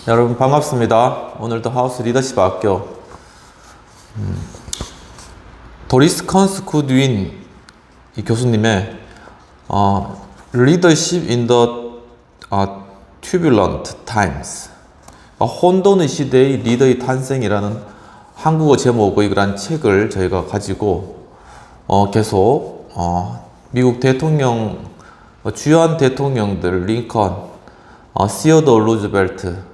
여러분 반갑습니다. 오늘도 하우스 리더십 학교 도리스 컨스쿠 듀인 이 교수님의 Leadership in the Turbulent Times, 혼돈의 시대의 리더의 탄생이라는 한국어 제목의 그런 책을 저희가 가지고 계속 미국 대통령 주요한 대통령들 링컨, 시어더 루즈벨트,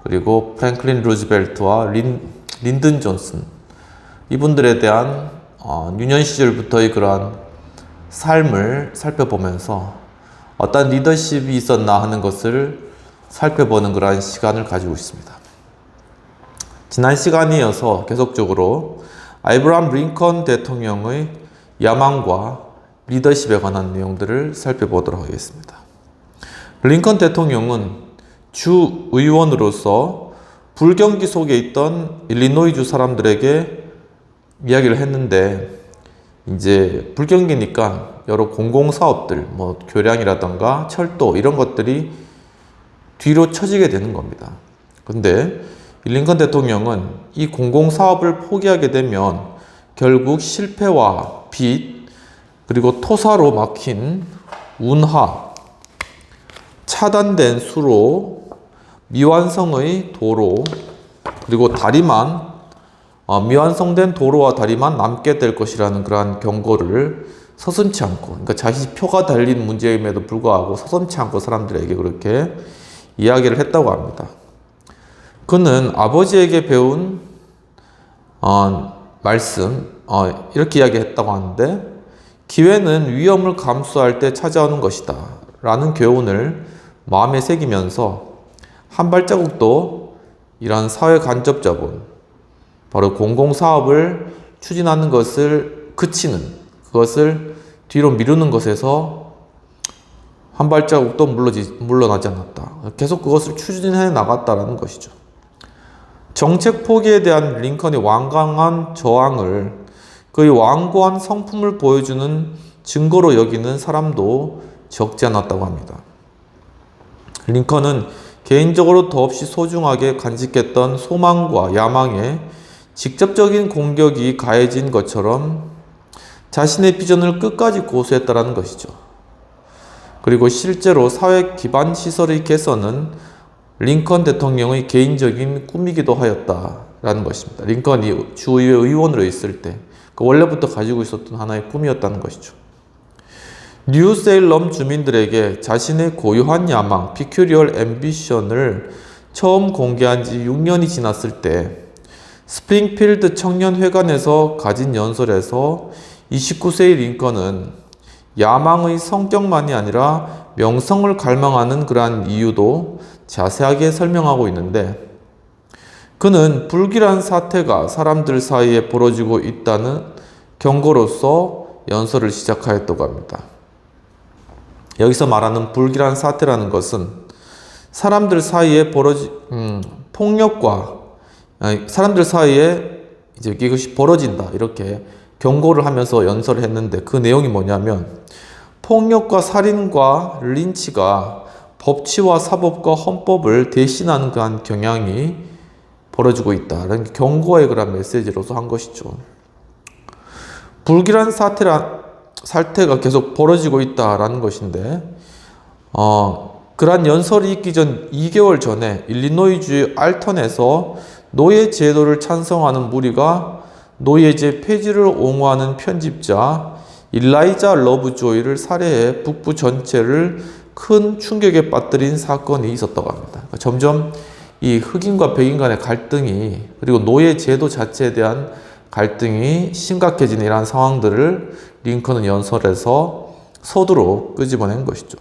그리고 프랭클린 루즈벨트와 린든 존슨, 이분들에 대한 유년 시절부터의 그러한 삶을 살펴보면서 어떤 리더십이 있었나 하는 것을 살펴보는 그러한 시간을 가지고 있습니다. 지난 시간에 이어서 계속적으로 아브라함 링컨 대통령의 야망과 리더십에 관한 내용들을 살펴보도록 하겠습니다. 링컨 대통령은 주 의원으로서 불경기 속에 있던 일리노이주 사람들에게 이야기를 했는데, 이제 불경기니까 여러 공공사업들, 교량이라던가 철도 이런 것들이 뒤로 처지게 되는 겁니다. 근데 링컨 대통령은 이 공공사업을 포기하게 되면 결국 실패와 빚, 그리고 토사로 막힌 운하, 차단된 수로, 미완성의 도로, 그리고 다리만, 미완성된 도로와 다리만 남게 될 것이라는 그러한 경고를 서슴지 않고, 그러니까 자신이 표가 달린 문제임에도 불구하고 서슴지 않고 사람들에게 그렇게 이야기를 했다고 합니다. 그는 아버지에게 배운 말씀, 이렇게 이야기했다고 하는데, 기회는 위험을 감수할 때 찾아오는 것이다 라는 교훈을 마음에 새기면서 한 발자국도 이러한 사회 간접 자본, 바로 공공사업을 추진하는 것을 그치는, 그것을 뒤로 미루는 것에서 한 발자국도 물러나지 않았다. 계속 그것을 추진해 나갔다라는 것이죠. 정책 포기에 대한 링컨의 완강한 저항을 그의 완고한 성품을 보여주는 증거로 여기는 사람도 적지 않았다고 합니다. 링컨은 개인적으로 더없이 소중하게 간직했던 소망과 야망에 직접적인 공격이 가해진 것처럼 자신의 비전을 끝까지 고수했다는 것이죠. 그리고 실제로 사회 기반 시설의 개선은 링컨 대통령의 개인적인 꿈이기도 하였다라는 것입니다. 링컨이 주의회 의원으로 있을 때 원래부터 가지고 있었던 하나의 꿈이었다는 것이죠. 뉴세일럼 주민들에게 자신의 고유한 야망, 피큐리얼 앰비션을 처음 공개한 지 6년이 지났을 때 스프링필드 청년회관에서 가진 연설에서 29세의 링컨은 야망의 성격만이 아니라 명성을 갈망하는 그러한 이유도 자세하게 설명하고 있는데, 그는 불길한 사태가 사람들 사이에 벌어지고 있다는 경고로서 연설을 시작하였다고 합니다. 여기서 말하는 불길한 사태라는 것은 사람들 사이에 폭력과 사람들 사이에 이제 이것이 벌어진다 이렇게 경고를 하면서 연설을 했는데, 그 내용이 뭐냐면 폭력과 살인과 린치가 법치와 사법과 헌법을 대신하는 그런 경향이 벌어지고 있다는 경고의 그런 메시지로서 한 것이죠. 불길한 사태가 계속 벌어지고 있다라는 것인데, 그러한 연설이 있기 전 2개월 전에 일리노이주의 알턴에서 노예 제도를 찬성하는 무리가 노예제 폐지를 옹호하는 편집자 일라이자 러브조이를 살해해 북부 전체를 큰 충격에 빠뜨린 사건이 있었다고 합니다. 그러니까 점점 이 흑인과 백인 간의 갈등이, 그리고 노예 제도 자체에 대한 갈등이 심각해지는 이러한 상황들을 링컨은 연설에서 서두로 끄집어낸 것이죠.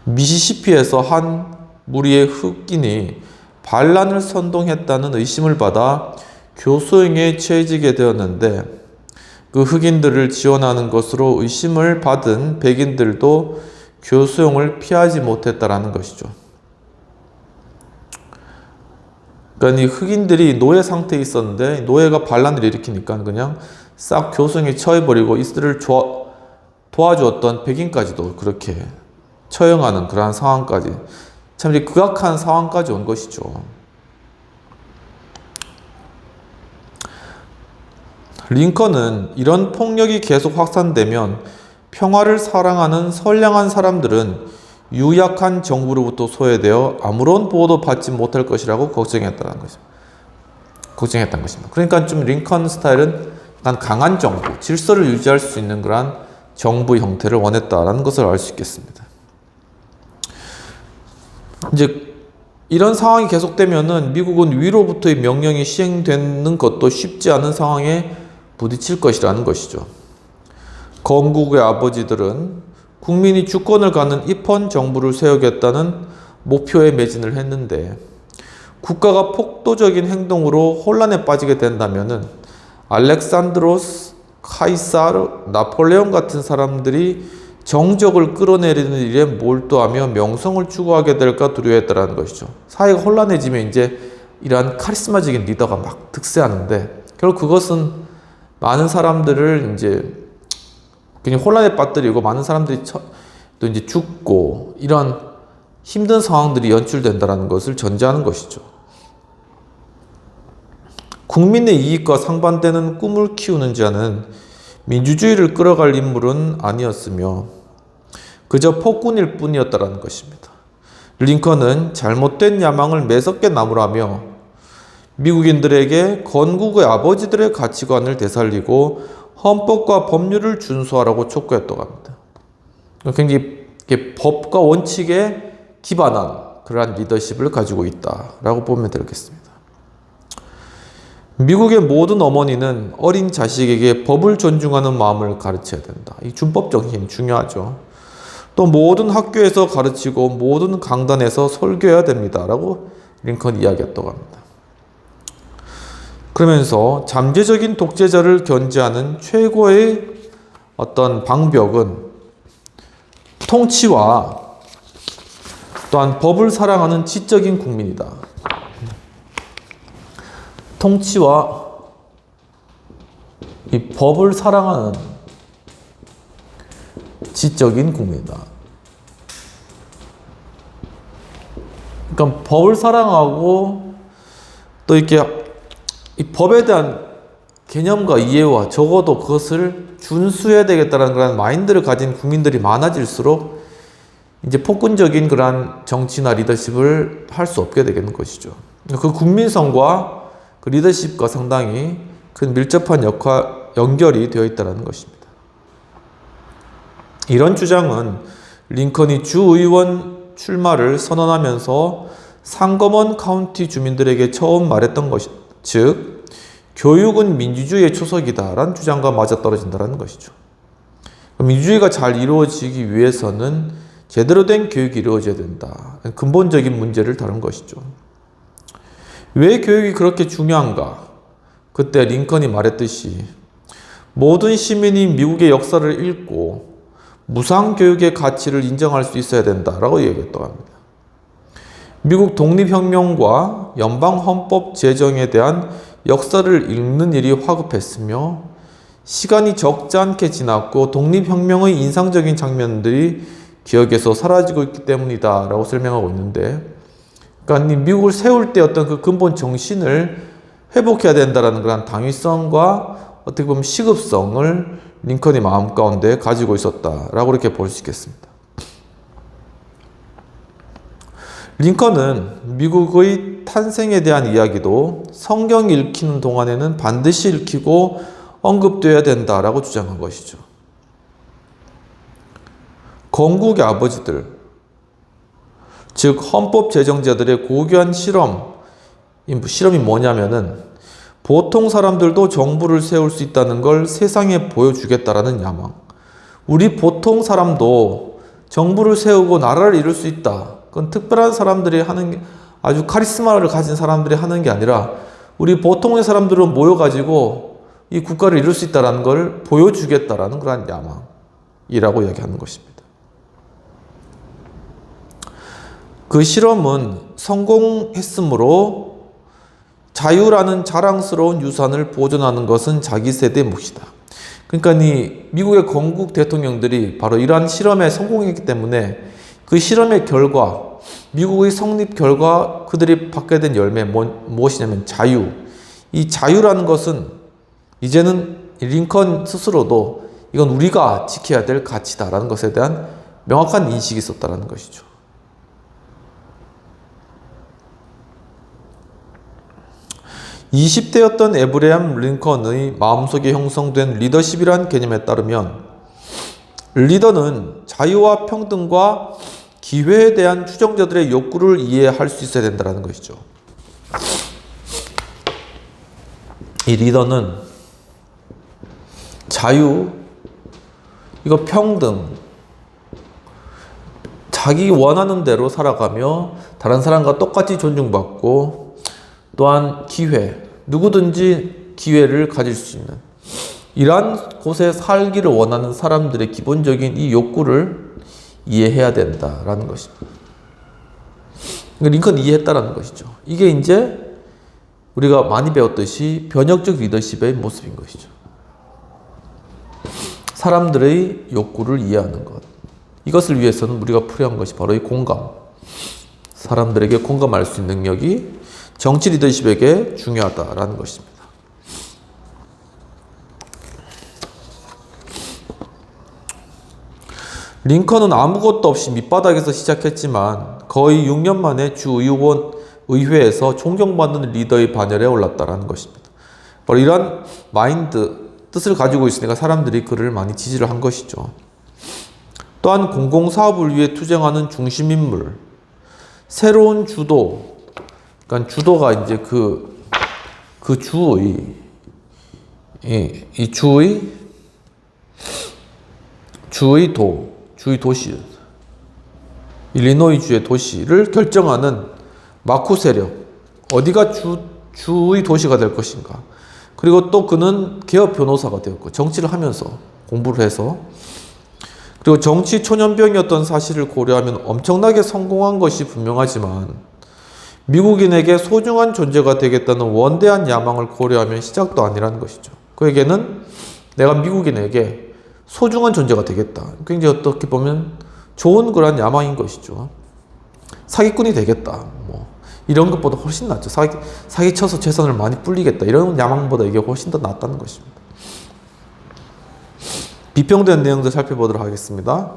미시시피에서 한 무리의 흑인이 반란을 선동했다는 의심을 받아 교수형에 처해지게 되었는데, 그 흑인들을 지원하는 것으로 의심을 받은 백인들도 교수형을 피하지 못했다라는 것이죠. 그러니까 이 흑인들이 노예 상태에 있었는데 노예가 반란을 일으키니까 그냥 싹 교수형에 처해버리고 이들을 도와주었던 백인까지도 그렇게 처형하는 그러한 상황까지 참 이제 극악한 상황까지 온 것이죠. 링컨은 이런 폭력이 계속 확산되면 평화를 사랑하는 선량한 사람들은 유약한 정부로부터 소외되어 아무런 보호도 받지 못할 것이라고 걱정했던 것입니다. 그러니까 좀 링컨 스타일은 약간 강한 정부, 질서를 유지할 수 있는 그런 정부 형태를 원했다라는 것을 알 수 있겠습니다. 이제 이런 상황이 계속되면은 미국은 위로부터의 명령이 시행되는 것도 쉽지 않은 상황에 부딪힐 것이라는 것이죠. 건국의 아버지들은 국민이 주권을 갖는 입헌 정부를 세우겠다는 목표에 매진을 했는데 국가가 폭도적인 행동으로 혼란에 빠지게 된다면은 알렉산드로스, 카이사르, 나폴레옹 같은 사람들이 정적을 끌어내리는 일에 몰두하며 명성을 추구하게 될까 두려워했다는 것이죠. 사회가 혼란해지면 이제 이러한 카리스마적인 리더가 막 득세하는데 결국 그것은 많은 사람들을 이제 그냥 혼란에 빠뜨리고 많은 사람들이 또 이제 죽고 이런 힘든 상황들이 연출된다는 것을 전제하는 것이죠. 국민의 이익과 상반되는 꿈을 키우는 자는 민주주의를 끌어갈 인물은 아니었으며 그저 폭군일 뿐이었다는 것입니다. 링컨은 잘못된 야망을 매섭게 나무라며 미국인들에게 건국의 아버지들의 가치관을 되살리고 헌법과 법률을 준수하라고 촉구했다고 합니다. 굉장히 법과 원칙에 기반한 그러한 리더십을 가지고 있다라고 보면 되겠습니다. 미국의 모든 어머니는 어린 자식에게 법을 존중하는 마음을 가르쳐야 된다. 이 준법 정신이 중요하죠. 또 모든 학교에서 가르치고 모든 강단에서 설교해야 됩니다. 라고 링컨이 이야기했다고 합니다. 그러면서 잠재적인 독재자를 견제하는 최고의 어떤 방벽은 통치와 또한 법을 사랑하는 지적인 국민이다. 통치와 이 법을 사랑하는 지적인 국민이다. 그러니까 법을 사랑하고 또 이렇게 이 법에 대한 개념과 이해와 적어도 그것을 준수해야 되겠다는 그런 마인드를 가진 국민들이 많아질수록 이제 폭군적인 그러한 정치나 리더십을 할 수 없게 되는 것이죠. 그 국민성과 그 리더십과 상당히 큰 밀접한 연결이 되어 있다는 것입니다. 이런 주장은 링컨이 주의원 출마를 선언하면서 상거먼 카운티 주민들에게 처음 말했던 것이, 즉 교육은 민주주의의 초석이다라는 주장과 맞아떨어진다는 것이죠. 민주주의가 잘 이루어지기 위해서는 제대로 된 교육이 이루어져야 된다. 근본적인 문제를 다룬 것이죠. 왜 교육이 그렇게 중요한가? 그때 링컨이 말했듯이 모든 시민이 미국의 역사를 읽고 무상교육의 가치를 인정할 수 있어야 된다라고 얘기했다고 합니다. 미국 독립혁명과 연방헌법 제정에 대한 역사를 읽는 일이 화급했으며 시간이 적지 않게 지났고 독립혁명의 인상적인 장면들이 기억에서 사라지고 있기 때문이다 라고 설명하고 있는데, 그러니까 미국을 세울 때 어떤 그 근본 정신을 회복해야 된다는 그런 당위성과 어떻게 보면 시급성을 링컨이 마음 가운데 가지고 있었다라고 이렇게 볼 수 있겠습니다. 링컨은 미국의 탄생에 대한 이야기도 성경 읽히는 동안에는 반드시 읽히고 언급되어야 된다라고 주장한 것이죠. 건국의 아버지들, 즉 헌법 제정자들의 고귀한 실험이 뭐냐면은 보통 사람들도 정부를 세울 수 있다는 걸 세상에 보여주겠다라는 야망. 우리 보통 사람도 정부를 세우고 나라를 이룰 수 있다. 그건 특별한 사람들이 하는 게, 아주 카리스마를 가진 사람들이 하는 게 아니라 우리 보통의 사람들은 모여가지고 이 국가를 이룰 수 있다는 걸 보여주겠다라는 그런 야망이라고 이야기하는 것입니다. 그 실험은 성공했으므로 자유라는 자랑스러운 유산을 보존하는 것은 자기 세대의 몫이다. 그러니까 이 미국의 건국 대통령들이 바로 이러한 실험에 성공했기 때문에 그 실험의 결과 미국의 성립 결과 그들이 받게 된 열매 무엇이냐면 자유. 이 자유라는 것은 이제는 링컨 스스로도 이건 우리가 지켜야 될 가치다라는 것에 대한 명확한 인식이 있었다는 것이죠. (20대였던) 에브레함 링컨의 마음속에 형성된 리더십이란 개념에 따르면 리더는 자유와 평등과 기회에 대한 추종자들의 욕구를 이해할 수 있어야 된다는 것이죠. 이 리더는 자유, 이거 평등, 자기 원하는 대로 살아가며 다른 사람과 똑같이 존중받고 또한 기회, 누구든지 기회를 가질 수 있는 이러한 곳에 살기를 원하는 사람들의 기본적인 이 욕구를 이해해야 된다라는 것입니다. 링컨이 이해했다라는 것이죠. 이게 이제 우리가 많이 배웠듯이 변혁적 리더십의 모습인 것이죠. 사람들의 욕구를 이해하는 것. 이것을 위해서는 우리가 필요한 것이 바로 이 공감. 사람들에게 공감할 수 있는 능력이 정치 리더십에게 중요하다라는 것입니다. 링컨은 아무것도 없이 밑바닥에서 시작했지만 거의 6년 만에 주의원 의회에서 존경받는 리더의 반열에 올랐다는 것입니다. 바로 이러한 마인드, 뜻을 가지고 있으니까 사람들이 그를 많이 지지를 한 것이죠. 또한 공공사업을 위해 투쟁하는 중심인물, 새로운 주도, 그러니까 주도가 이제 그 주의, 이 주의 도시, 일리노이주의 도시를 결정하는 마쿠 세력, 어디가 주의 도시가 될 것인가. 그리고 또 그는 개혁 변호사가 되었고 정치를 하면서 공부를 해서, 그리고 정치 초년병이었던 사실을 고려하면 엄청나게 성공한 것이 분명하지만 미국인에게 소중한 존재가 되겠다는 원대한 야망을 고려하면 시작도 아니라는 것이죠. 그에게는 내가 미국인에게 소중한 존재가 되겠다. 굉장히 어떻게 보면 좋은 그런 야망인 것이죠. 사기꾼이 되겠다. 이런 것보다 훨씬 낫죠. 사기쳐서 재산을 많이 불리겠다. 이런 야망보다 이게 훨씬 더 낫다는 것입니다. 비평된 내용들 살펴보도록 하겠습니다.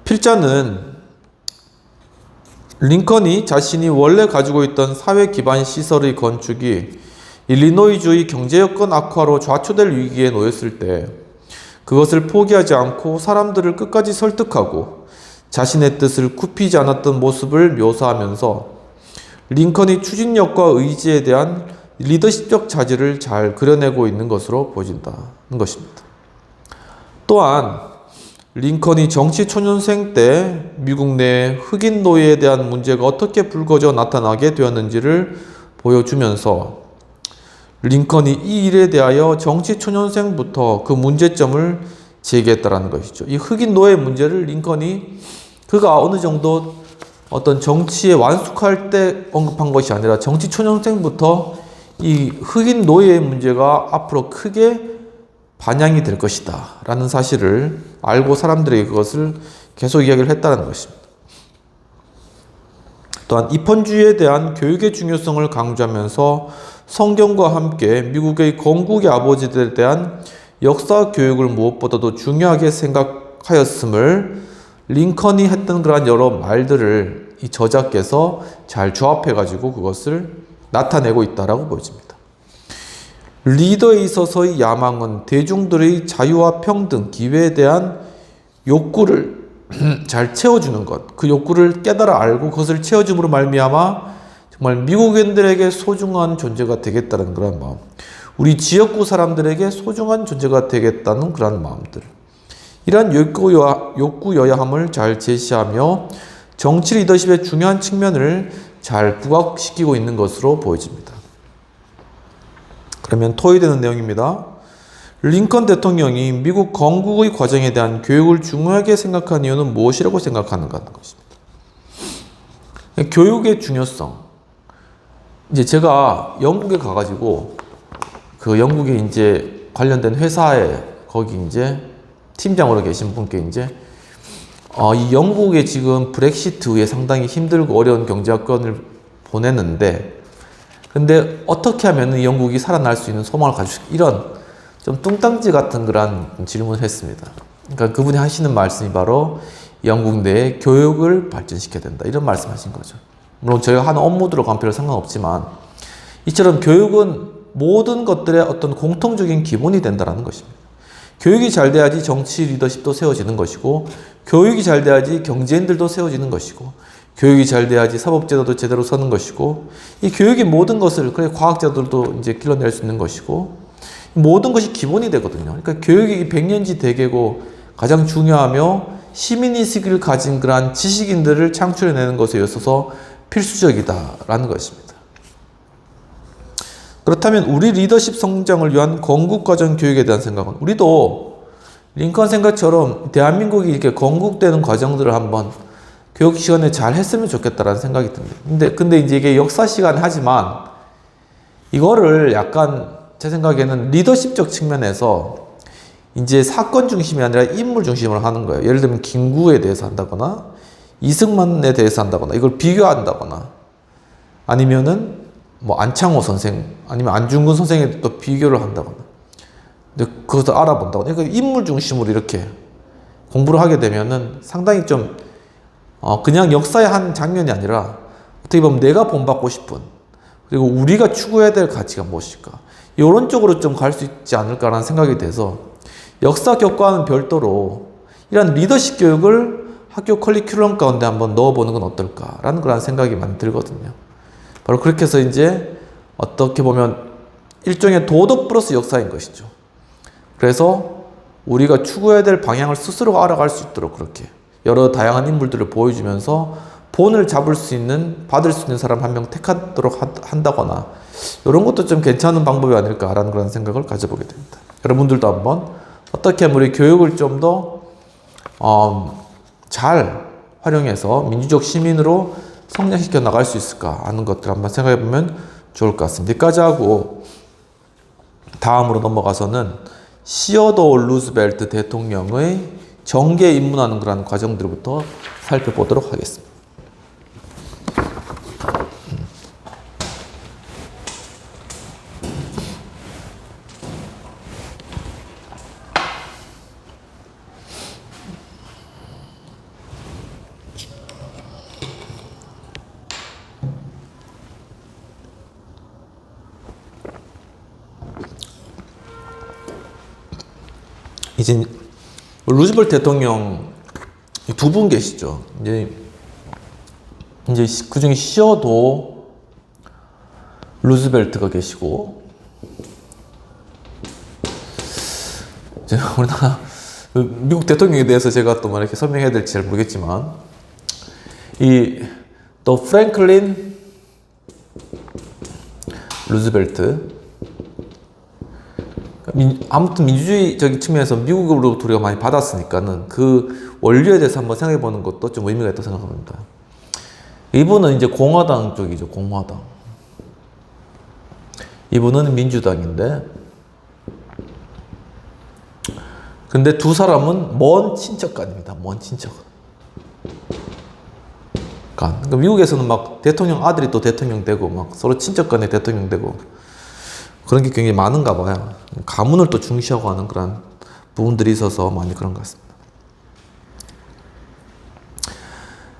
필자는 링컨이 자신이 원래 가지고 있던 사회 기반 시설의 건축이 일리노이주의 경제 여건 악화로 좌초될 위기에 놓였을 때 그것을 포기하지 않고 사람들을 끝까지 설득하고 자신의 뜻을 굽히지 않았던 모습을 묘사하면서 링컨이 추진력과 의지에 대한 리더십적 자질을 잘 그려내고 있는 것으로 보여진다는 것입니다. 또한 링컨이 정치 초년생 때 미국 내 흑인 노예에 대한 문제가 어떻게 불거져 나타나게 되었는지를 보여주면서 링컨이 이 일에 대하여 정치 초년생부터 그 문제점을 제기했다는 것이죠. 이 흑인 노예 문제를 링컨이 그가 어느 정도 어떤 정치에 완숙할 때 언급한 것이 아니라 정치 초년생부터 이 흑인 노예의 문제가 앞으로 크게 반영이 될 것이다 라는 사실을 알고 사람들에게 그것을 계속 이야기를 했다는 것입니다. 또한 입헌주의에 대한 교육의 중요성을 강조하면서 성경과 함께 미국의 건국의 아버지들에 대한 역사 교육을 무엇보다도 중요하게 생각하였음을 링컨이 했던 그러한 여러 말들을 이 저자께서 잘 조합해가지고 그것을 나타내고 있다라고 보여집니다. 리더에 있어서의 야망은 대중들의 자유와 평등, 기회에 대한 욕구를 잘 채워주는 것, 그 욕구를 깨달아 알고 그것을 채워줌으로 말미암아 정말 미국인들에게 소중한 존재가 되겠다는 그런 마음, 우리 지역구 사람들에게 소중한 존재가 되겠다는 그런 마음들, 이러한 욕구여야함을 잘 제시하며 정치 리더십의 중요한 측면을 잘 부각시키고 있는 것으로 보여집니다. 그러면 토의되는 내용입니다. 링컨 대통령이 미국 건국의 과정에 대한 교육을 중요하게 생각한 이유는 무엇이라고 생각하는가 하는 것입니다. 교육의 중요성. 이제 제가 영국에 가가지고 그 영국에 이제 관련된 회사에 거기 이제 팀장으로 계신 분께 이제 이 영국이 지금 브렉시트 후에 상당히 힘들고 어려운 경제권을 보냈는데, 근데 어떻게 하면 이 영국이 살아날 수 있는 소망을 가질 수, 이런 좀 뚱땅지 같은 그런 질문을 했습니다. 그러니까 그분이 하시는 말씀이 바로 영국 내에 교육을 발전시켜야 된다, 이런 말씀하신 거죠. 물론 저희가 하는 업무들과 관계로 상관없지만, 이처럼 교육은 모든 것들의 어떤 공통적인 기본이 된다는 것입니다. 교육이 잘 돼야지 정치 리더십도 세워지는 것이고, 교육이 잘 돼야지 경제인들도 세워지는 것이고, 교육이 잘 돼야지 사법제도도 제대로 서는 것이고, 이 교육이 모든 것을, 그래 과학자들도 이제 길러낼 수 있는 것이고, 모든 것이 기본이 되거든요. 그러니까 교육이 백년지 대계고 가장 중요하며 시민의식을 가진 그러한 지식인들을 창출해내는 것에 있어서 필수적이다라는 것입니다. 그렇다면 우리 리더십 성장을 위한 건국과정 교육에 대한 생각은, 우리도 링컨 생각처럼 대한민국이 이렇게 건국되는 과정들을 한번 교육 시간에 잘 했으면 좋겠다라는 생각이 듭니다. 근데 이제 이게 역사 시간에 하지만, 이거를 약간 제 생각에는 리더십적 측면에서 이제 사건 중심이 아니라 인물 중심으로 하는 거예요. 예를 들면 김구에 대해서 한다거나 이승만에 대해서 한다거나 이걸 비교한다거나, 아니면은 뭐 안창호 선생 아니면 안중근 선생에 또 비교를 한다거나, 근데 그것도 알아본다거나, 그러니까 인물 중심으로 이렇게 공부를 하게 되면은 상당히 좀 그냥 역사의 한 장면이 아니라 어떻게 보면 내가 본받고 싶은, 그리고 우리가 추구해야 될 가치가 무엇일까, 이런 쪽으로 좀 갈 수 있지 않을까라는 생각이 돼서, 역사 교과는 별도로 이런 리더십 교육을 학교 커리큘럼 가운데 한번 넣어보는 건 어떨까라는 그런 생각이 많이 들거든요. 바로 그렇게 해서 이제 어떻게 보면 일종의 도덕 플러스 역사인 것이죠. 그래서 우리가 추구해야 될 방향을 스스로 알아갈 수 있도록 그렇게 여러 다양한 인물들을 보여주면서 본을 잡을 수 있는, 받을 수 있는 사람 한 명 택하도록 한다거나, 이런 것도 좀 괜찮은 방법이 아닐까라는 그런 생각을 가져보게 됩니다. 여러분들도 한번 어떻게 하면 우리 교육을 좀 더 잘 활용해서 민주적 시민으로 성장시켜 나갈 수 있을까 하는 것들 한번 생각해 보면 좋을 것 같습니다. 여기까지 하고 다음으로 넘어가서는 시어도어 루즈벨트 대통령의 정계에 입문하는 그런 과정들부터 살펴보도록 하겠습니다. 이제 루즈벨트 대통령 두 분 계시죠. 이제 그 중에 시어도 루즈벨트가 계시고, 이제 우리나라 미국 대통령에 대해서 제가 또 이렇게 설명해야 될지 잘 모르겠지만, 또 프랭클린 루즈벨트, 아무튼 민주주의적인 측면에서 미국으로부터 우리가 많이 받았으니까는 그 원리에 대해서 한번 생각해 보는 것도 좀 의미가 있다고 생각합니다. 이분은 이제 공화당 쪽이죠, 공화당. 이분은 민주당인데, 근데 두 사람은 먼 친척간입니다. 먼 친척간. 그러니까 미국에서는 막 대통령 아들이 또 대통령 되고, 막 서로 친척간에 대통령 되고, 그런 게 굉장히 많은가 봐요. 가문을 또 중시하고 하는 그런 부분들이 있어서 많이 그런 것 같습니다.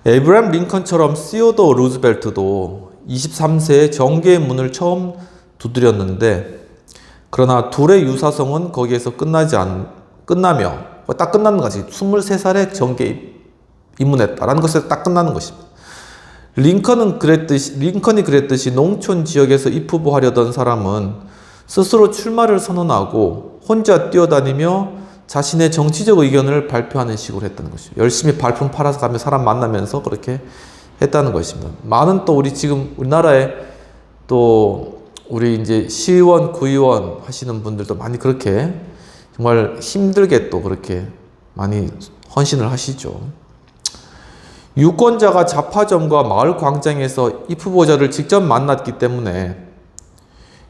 에이브라임 링컨처럼 시어도어 루즈벨트도 23세에 정계의 문을 처음 두드렸는데, 그러나 둘의 유사성은 거기에서 끝나며 딱 끝나는 것이 23살에 정계에 입문했다라는 것에 딱 끝나는 것입니다. 링컨이 그랬듯이 농촌 지역에서 입후보하려던 사람은 스스로 출마를 선언하고 혼자 뛰어다니며 자신의 정치적 의견을 발표하는 식으로 했다는 것이죠. 열심히 발품 팔아서 가며 사람 만나면서 그렇게 했다는 것입니다. 많은 또 지금 우리나라에 또 우리 이제 시의원, 구의원 하시는 분들도 많이 그렇게 정말 힘들게 또 그렇게 많이 헌신을 하시죠. 유권자가 잡화점과 마을 광장에서 입후보자를 직접 만났기 때문에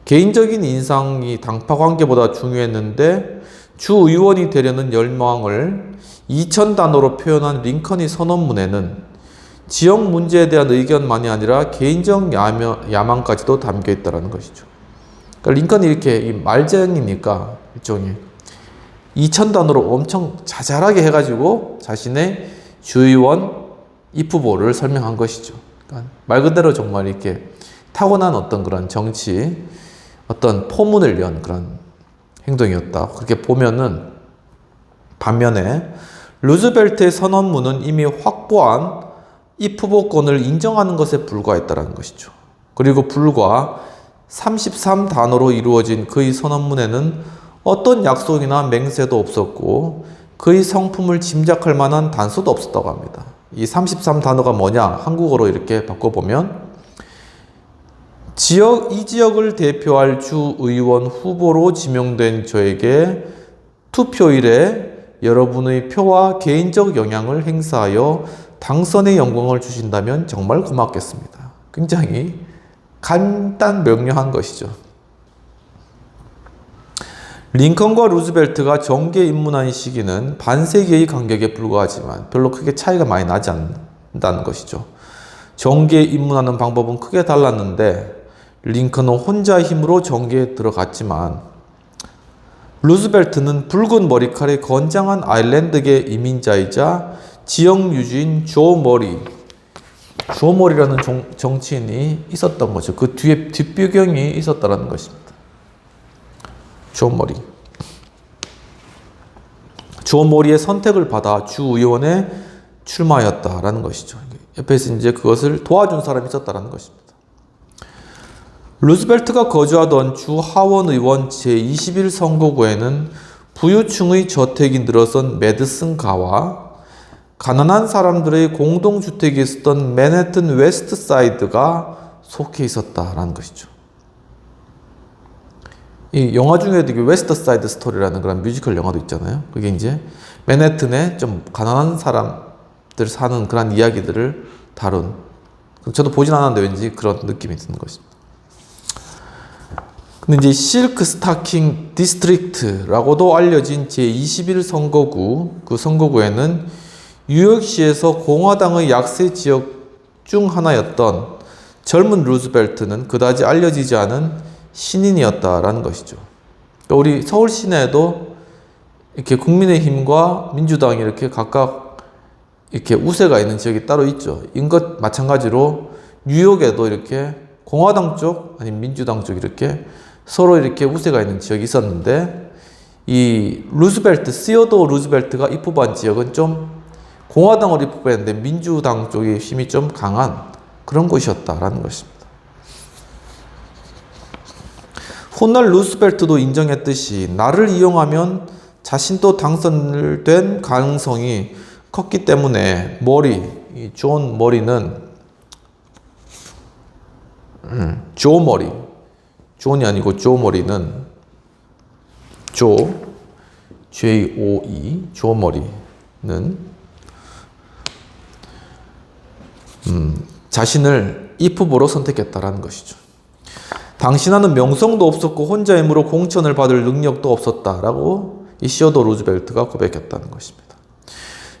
개인적인 인상이 당파 관계보다 중요했는데 주 의원이 되려는 열망을 2000단어로 표현한 링컨의 선언문에는 지역 문제에 대한 의견만이 아니라 개인적 야망까지도 담겨 있다는 것이죠. 그러니까 링컨이 이렇게 이 말쟁이니까 일종의 2000단어로 엄청 자잘하게 해가지고 자신의 주의원 입후보를 설명한 것이죠. 그러니까 말 그대로 정말 이렇게 타고난 어떤 그런 정치, 어떤 포문을 위한 그런 행동이었다. 그렇게 보면은 반면에 루즈벨트의 선언문은 이미 확보한 입후보권을 인정하는 것에 불과했다는 것이죠. 그리고 불과 33단어로 이루어진 그의 선언문에는 어떤 약속이나 맹세도 없었고 그의 성품을 짐작할 만한 단서도 없었다고 합니다. 이 33단어가 뭐냐? 한국어로 이렇게 바꿔보면 이 지역을 대표할 주의원 후보로 지명된 저에게 투표일에 여러분의 표와 개인적 영향을 행사하여 당선의 영광을 주신다면 정말 고맙겠습니다. 굉장히 간단 명료한 것이죠. 링컨과 루즈벨트가 정계에 입문한 시기는 반세기의 간격에 불과하지만 별로 크게 차이가 많이 나지 않는다는 것이죠. 정계에 입문하는 방법은 크게 달랐는데 링컨은 혼자 힘으로 정계에 들어갔지만 루즈벨트는 붉은 머리칼의 건장한 아일랜드계 이민자이자 지역 유지인 조 머리라는 정치인이 있었던 거죠. 그 뒤에 뒷배경이 있었다는 것입니다. 조 머리의 선택을 받아 주의원에 출마하였다라는 것이죠. 옆에서 이제 그것을 도와준 사람이 있었다라는 것입니다. 루즈벨트가 거주하던 주 하원 의원 제21 선거구에는 부유층의 저택이 늘어선 매드슨가와 가난한 사람들의 공동주택이 있었던 맨해튼 웨스트 사이드가 속해 있었다라는 것이죠. 이 영화 중에도 웨스트 사이드 스토리라는 그런 뮤지컬 영화도 있잖아요. 그게 이제 맨해튼에 좀 가난한 사람들 사는 그런 이야기들을 다룬, 저도 보진 않았는데 왠지 그런 느낌이 드는 것입니다. 근데 이제 실크 스타킹 디스트릭트라고도 알려진 제21 선거구, 그 선거구에는 뉴욕시에서 공화당의 약세 지역 중 하나였던 젊은 루즈벨트는 그다지 알려지지 않은 신인이었다라는 것이죠. 그러니까 우리 서울 시내에도 이렇게 국민의힘과 민주당이 이렇게 각각 이렇게 우세가 있는 지역이 따로 있죠. 이것 마찬가지로 뉴욕에도 이렇게 공화당 쪽 아니면 민주당 쪽 이렇게 서로 이렇게 우세가 있는 지역이 있었는데 이 시어도어 루즈벨트가 입후보한 지역은 좀 공화당으로 입후보했는데 민주당 쪽의 힘이 좀 강한 그런 곳이었다라는 것입니다. 훗날 루즈벨트도 인정했듯이 나를 이용하면 자신도 당선된 가능성이 컸기 때문에 존 머리는 존이 아니고 조 머리는 J-O-E 조 머리는 자신을 입후보로 선택했다라는 것이죠. 당신은 명성도 없었고 혼자 힘으로 공천을 받을 능력도 없었다라고 이 시어도어 루즈벨트가 고백했다는 것입니다.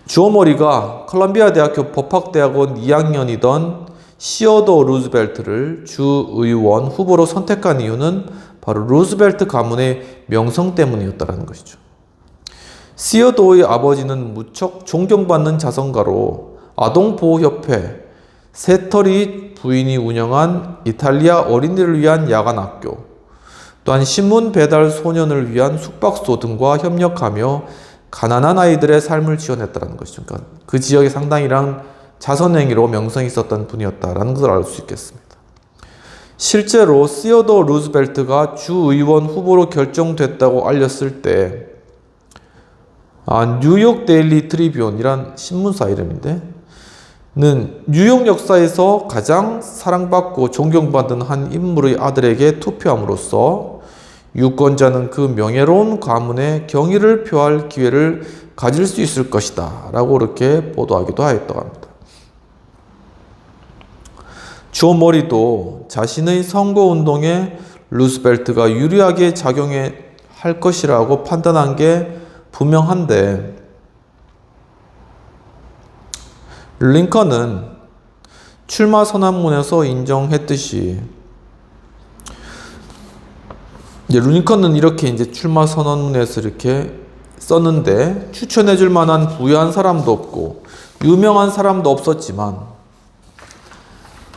조 머리가 컬럼비아 대학교 법학대학원 2학년이던 시어도어 루즈벨트를 주의원 후보로 선택한 이유는 바로 루즈벨트 가문의 명성 때문이었다는 것이죠. 시어도어의 아버지는 무척 존경받는 자선가로 아동보호협회, 세터리 부인이 운영한 이탈리아 어린이를 위한 야간학교, 또한 신문 배달 소년을 위한 숙박소 등과 협력하며 가난한 아이들의 삶을 지원했다는 것이죠. 그러니까 그 지역에 상당히랑 자선행위로 명성이 있었던 분이었다라는 것을 알 수 있겠습니다. 실제로 시어도어 루즈벨트가 주의원 후보로 결정됐다고 알렸을 때 뉴욕 데일리 트리뷴이란 신문사 이름인데 는 뉴욕 역사에서 가장 사랑받고 존경받은 한 인물의 아들에게 투표함으로써 유권자는 그 명예로운 가문의 경의를 표할 기회를 가질 수 있을 것이다 라고 이렇게 보도하기도 하였다고 합니다. 조 머리도 자신의 선거운동에 루즈벨트가 유리하게 작용할 것이라고 판단한 게 분명한데 링컨은 출마 선언문에서 인정했듯이 이제 링컨은 이렇게 이제 출마 선언문에서 이렇게 썼는데 추천해줄 만한 부유한 사람도 없고 유명한 사람도 없었지만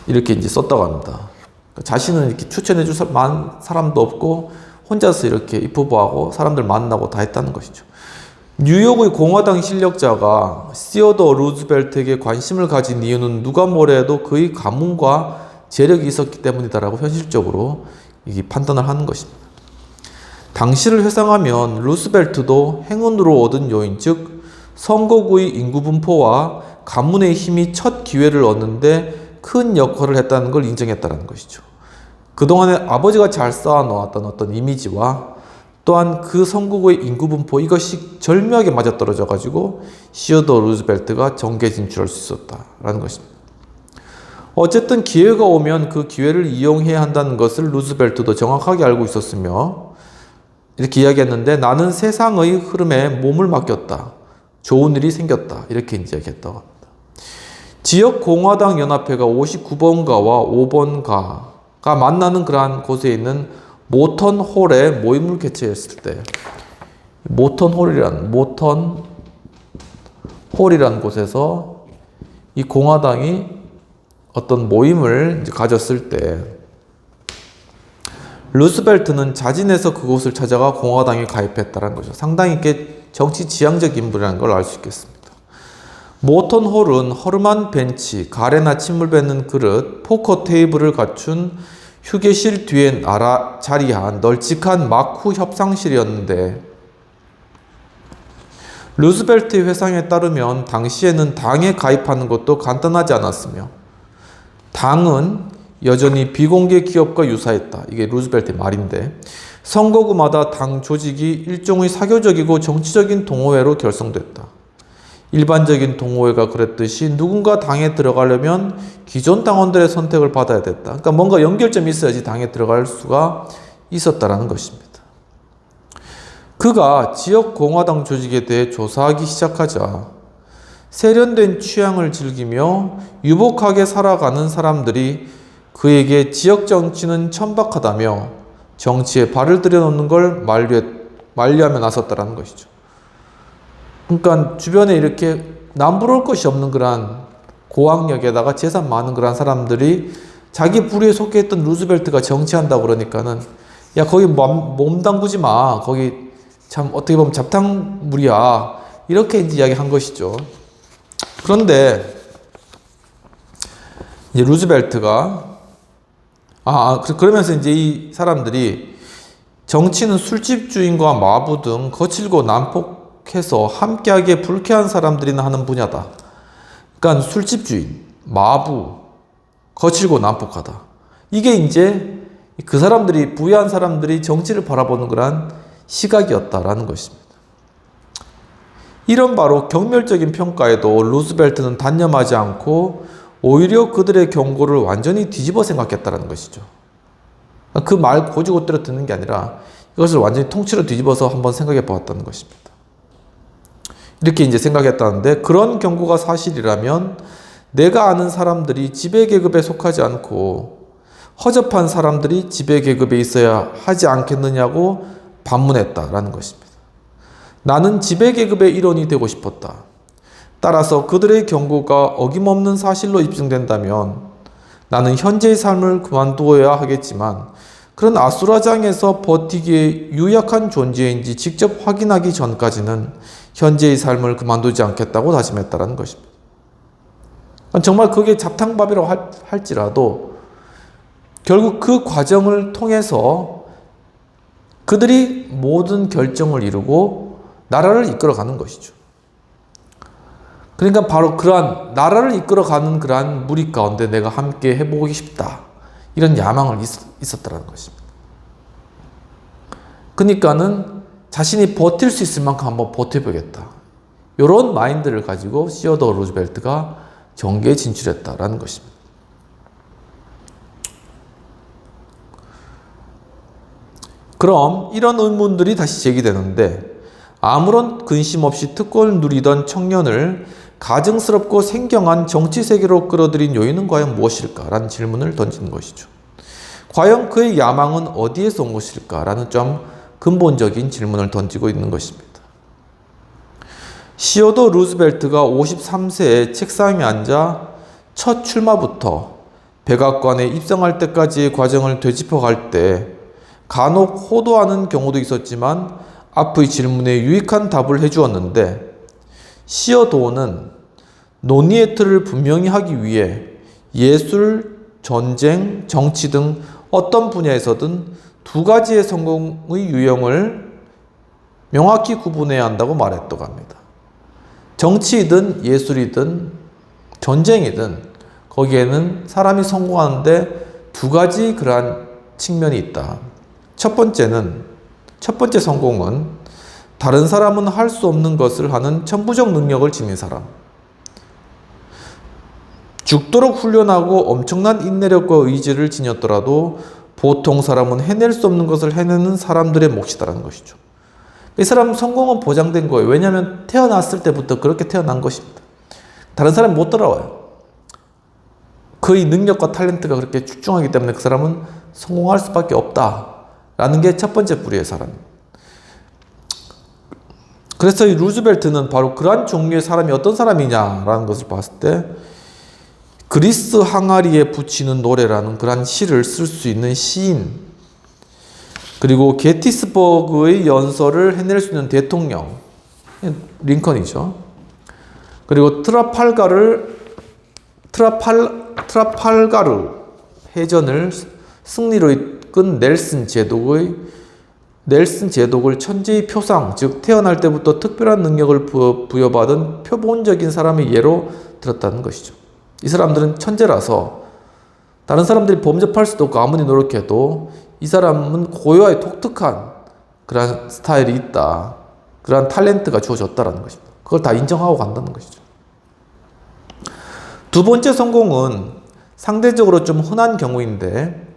이렇게 이제 썼다고 합니다. 자신은 이렇게 추천해줄 사람도 없고 혼자서 이렇게 입후보하고 사람들 만나고 다 했다는 것이죠. 뉴욕의 공화당 실력자가 시어더 루즈벨트에게 관심을 가진 이유는 누가 뭐래도 그의 가문과 재력이 있었기 때문이다라고 현실적으로 이 판단을 하는 것입니다. 당시를 회상하면 루스벨트도 행운으로 얻은 요인, 즉 선거구의 인구 분포와 가문의 힘이 첫 기회를 얻는데 큰 역할을 했다는 걸 인정했다는 것이죠. 그동안에 아버지가 잘 쌓아놓았던 어떤 이미지와 또한 그 선거구의 인구 분포, 이것이 절묘하게 맞아떨어져 가지고 시어더 루즈벨트가 정계 진출할 수 있었다라는 것입니다. 어쨌든 기회가 오면 그 기회를 이용해야 한다는 것을 루즈벨트도 정확하게 알고 있었으며 이렇게 이야기했는데, 나는 세상의 흐름에 몸을 맡겼다. 좋은 일이 생겼다. 이렇게 이야기했다고 합니다. 지역 공화당 연합회가 59번가와 5번가가 만나는 그러한 곳에 있는 모턴 홀에 모임을 개최했을 때, 모턴 홀이란 곳에서 이 공화당이 어떤 모임을 가졌을 때 루스벨트는 자진해서 그곳을 찾아가 공화당에 가입했다는 거죠. 상당히 꽤 정치 지향적 인물이라는 걸 알 수 있겠습니다. 모턴 홀은 허름한 벤치, 가래나 침을 뱉는 그릇, 포커 테이블을 갖춘 휴게실 뒤에 자리한 널찍한 마쿠 협상실이었는데, 루스벨트의 회상에 따르면 당시에는 당에 가입하는 것도 간단하지 않았으며 당은 여전히 비공개 기업과 유사했다. 이게 루스벨트의 말인데, 선거구마다 당 조직이 일종의 사교적이고 정치적인 동호회로 결성됐다. 일반적인 동호회가 그랬듯이 누군가 당에 들어가려면 기존 당원들의 선택을 받아야 됐다. 그러니까 뭔가 연결점이 있어야지 당에 들어갈 수가 있었다라는 것입니다. 그가 지역 공화당 조직에 대해 조사하기 시작하자 세련된 취향을 즐기며 유복하게 살아가는 사람들이 그에게 지역 정치는 천박하다며 정치에 발을 들여놓는 걸 만류하며 나섰다라는 것이죠. 그러니까 주변에 이렇게 남부러울 것이 없는 그러한 고학력에다가 재산 많은 그러한 사람들이 자기 부류에 속해 있던 루즈벨트가 정치한다고 그러니까는, 야, 거기 몸 담그지 마. 거기 참 어떻게 보면 잡탕물이야. 이렇게 이제 이야기한 것이죠. 그런데 이제 루즈벨트가 그러면서 이제 이 사람들이 정치는 술집 주인과 마부 등 거칠고 난폭해서 함께하기에 불쾌한 사람들이나 하는 분야다. 그러니까 술집 주인, 마부, 거칠고 난폭하다. 이게 이제 그 사람들이, 부유한 사람들이 정치를 바라보는 그런 시각이었다라는 것입니다. 이런 바로 경멸적인 평가에도 루스벨트는 단념하지 않고 오히려 그들의 경고를 완전히 뒤집어 생각했다는 것이죠. 그 말 고지고대로 듣는 게 아니라 이것을 완전히 통째로 뒤집어서 한번 생각해 보았다는 것입니다. 이렇게 이제 생각했다는데, 그런 경고가 사실이라면 내가 아는 사람들이 지배계급에 속하지 않고 허접한 사람들이 지배계급에 있어야 하지 않겠느냐고 반문했다라는 것입니다. 나는 지배계급의 일원이 되고 싶었다. 따라서 그들의 경고가 어김없는 사실로 입증된다면 나는 현재의 삶을 그만두어야 하겠지만, 그런 아수라장에서 버티기에 유약한 존재인지 직접 확인하기 전까지는 현재의 삶을 그만두지 않겠다고 다짐했다는 것입니다. 정말 그게 잡탕밥이라고 할지라도 결국 그 과정을 통해서 그들이 모든 결정을 이루고 나라를 이끌어가는 것이죠. 그러니까 바로 그러한 나라를 이끌어가는 그러한 무리 가운데 내가 함께 해보고 싶다. 이런 야망을 있었다는 것입니다. 그러니까는 자신이 버틸 수 있을 만큼 한번 버텨보겠다. 이런 마인드를 가지고 시어더 루즈벨트가 정계에 진출했다라는 것입니다. 그럼 이런 의문들이 다시 제기되는데, 아무런 근심 없이 특권을 누리던 청년을 가증스럽고 생경한 정치 세계로 끌어들인 요인은 과연 무엇일까? 라는 질문을 던지는 것이죠. 과연 그의 야망은 어디에서 온 것일까? 라는 좀 근본적인 질문을 던지고 있는 것입니다. 시어도 루즈벨트가 53세에 책상에 앉아 첫 출마부터 백악관에 입성할 때까지의 과정을 되짚어갈 때 간혹 호도하는 경우도 있었지만 앞의 질문에 유익한 답을 해주었는데, 시어도어는 논의의 틀을 분명히 하기 위해 예술, 전쟁, 정치 등 어떤 분야에서든 두 가지의 성공의 유형을 명확히 구분해야 한다고 말했다고 합니다. 정치이든 예술이든 전쟁이든 거기에는 사람이 성공하는데 두 가지 그러한 측면이 있다. 첫 번째 성공은 다른 사람은 할 수 없는 것을 하는 천부적 능력을 지닌 사람. 죽도록 훈련하고 엄청난 인내력과 의지를 지녔더라도 보통 사람은 해낼 수 없는 것을 해내는 사람들의 몫이다라는 것이죠. 이 사람 성공은 보장된 거예요. 왜냐하면 태어났을 때부터 그렇게 태어난 것입니다. 다른 사람이 못 따라와요. 그의 능력과 탤런트가 그렇게 출중하기 때문에 그 사람은 성공할 수밖에 없다라는 게 첫 번째 뿌리의 사람입니다. 그래서 이 루즈벨트는 바로 그러한 종류의 사람이 어떤 사람이냐라는 것을 봤을 때 그리스 항아리에 붙이는 노래라는 그러한 시를 쓸 수 있는 시인, 그리고 게티스버그의 연설을 해낼 수 있는 대통령, 링컨이죠. 그리고 트라팔가르 해전을 승리로 이끈 넬슨 제독을 천재의 표상, 즉 태어날 때부터 특별한 능력을 부여받은 표본적인 사람의 예로 들었다는 것이죠. 이 사람들은 천재라서 다른 사람들이 범접할 수도 없고 아무리 노력해도 이 사람은 고유하게 독특한 그런 스타일이 있다. 그런 탤런트가 주어졌다는 것입니다. 그걸 다 인정하고 간다는 것이죠. 두 번째 성공은 상대적으로 좀 흔한 경우인데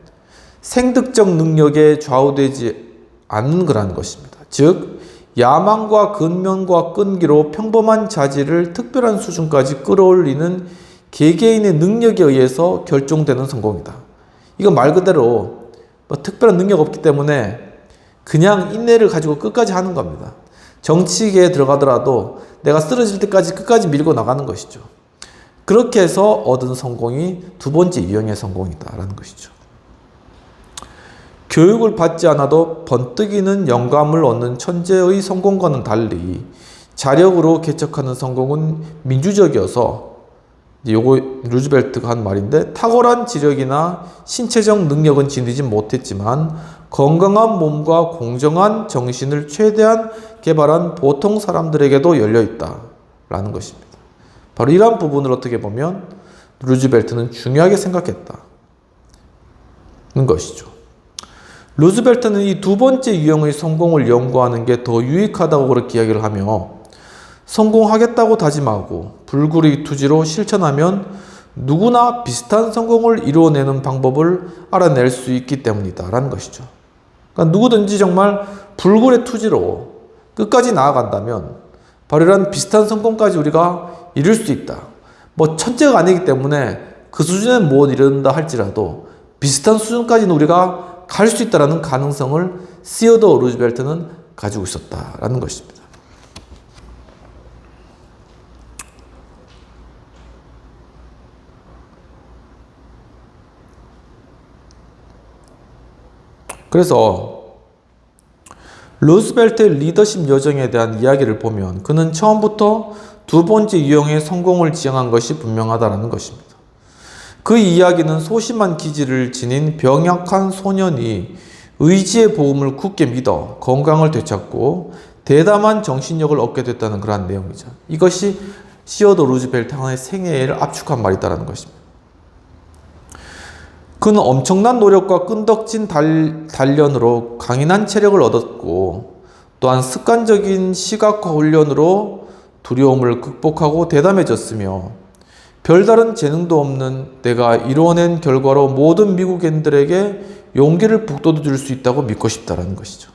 생득적 능력에 좌우되지 않는 거라는 것입니다. 즉 야망과 근면과 끈기로 평범한 자질을 특별한 수준까지 끌어올리는 개개인의 능력에 의해서 결정되는 성공이다. 이건 말 그대로 특별한 능력 없기 때문에 그냥 인내를 가지고 끝까지 하는 겁니다. 정치계에 들어가더라도 내가 쓰러질 때까지 끝까지 밀고 나가는 것이죠. 그렇게 해서 얻은 성공이 두 번째 유형의 성공이다라는 것이죠. 교육을 받지 않아도 번뜩이는 영감을 얻는 천재의 성공과는 달리 자력으로 개척하는 성공은 민주적이어서, 요거 루즈벨트가 한 말인데, 탁월한 지력이나 신체적 능력은 지니지 못했지만 건강한 몸과 공정한 정신을 최대한 개발한 보통 사람들에게도 열려있다 라는 것입니다. 바로 이러한 부분을 어떻게 보면 루즈벨트는 중요하게 생각했다는 것이죠. 루즈벨트는 이 두 번째 유형의 성공을 연구하는 게 더 유익하다고 그렇게 이야기를 하며, 성공하겠다고 다짐하고 불구리 투지로 실천하면 누구나 비슷한 성공을 이루어내는 방법을 알아낼 수 있기 때문이다 라는 것이죠. 그러니까 누구든지 정말 불굴의 투지로 끝까지 나아간다면 바로 이런 비슷한 성공까지 우리가 이룰 수 있다. 뭐 천재가 아니기 때문에 그 수준에 못 이룬다 할지라도 비슷한 수준까지는 우리가 갈 수 있다는 가능성을 시어도어 루즈벨트는 가지고 있었다라는 것입니다. 그래서 루즈벨트의 리더십 여정에 대한 이야기를 보면 그는 처음부터 두 번째 유형의 성공을 지향한 것이 분명하다는 것입니다. 그 이야기는 소심한 기질을 지닌 병약한 소년이 의지의 복음을 굳게 믿어 건강을 되찾고 대담한 정신력을 얻게 됐다는 그러한 내용이죠. 이것이 시어도어 루즈벨트 하나의 생애를 압축한 말이다라는 것입니다. 그는 엄청난 노력과 끈덕진 단련으로 강인한 체력을 얻었고, 또한 습관적인 시각화 훈련으로 두려움을 극복하고 대담해졌으며, 별다른 재능도 없는 내가 이루어낸 결과로 모든 미국인들에게 용기를 북돋워 수 있다고 믿고 싶다라는 것이죠.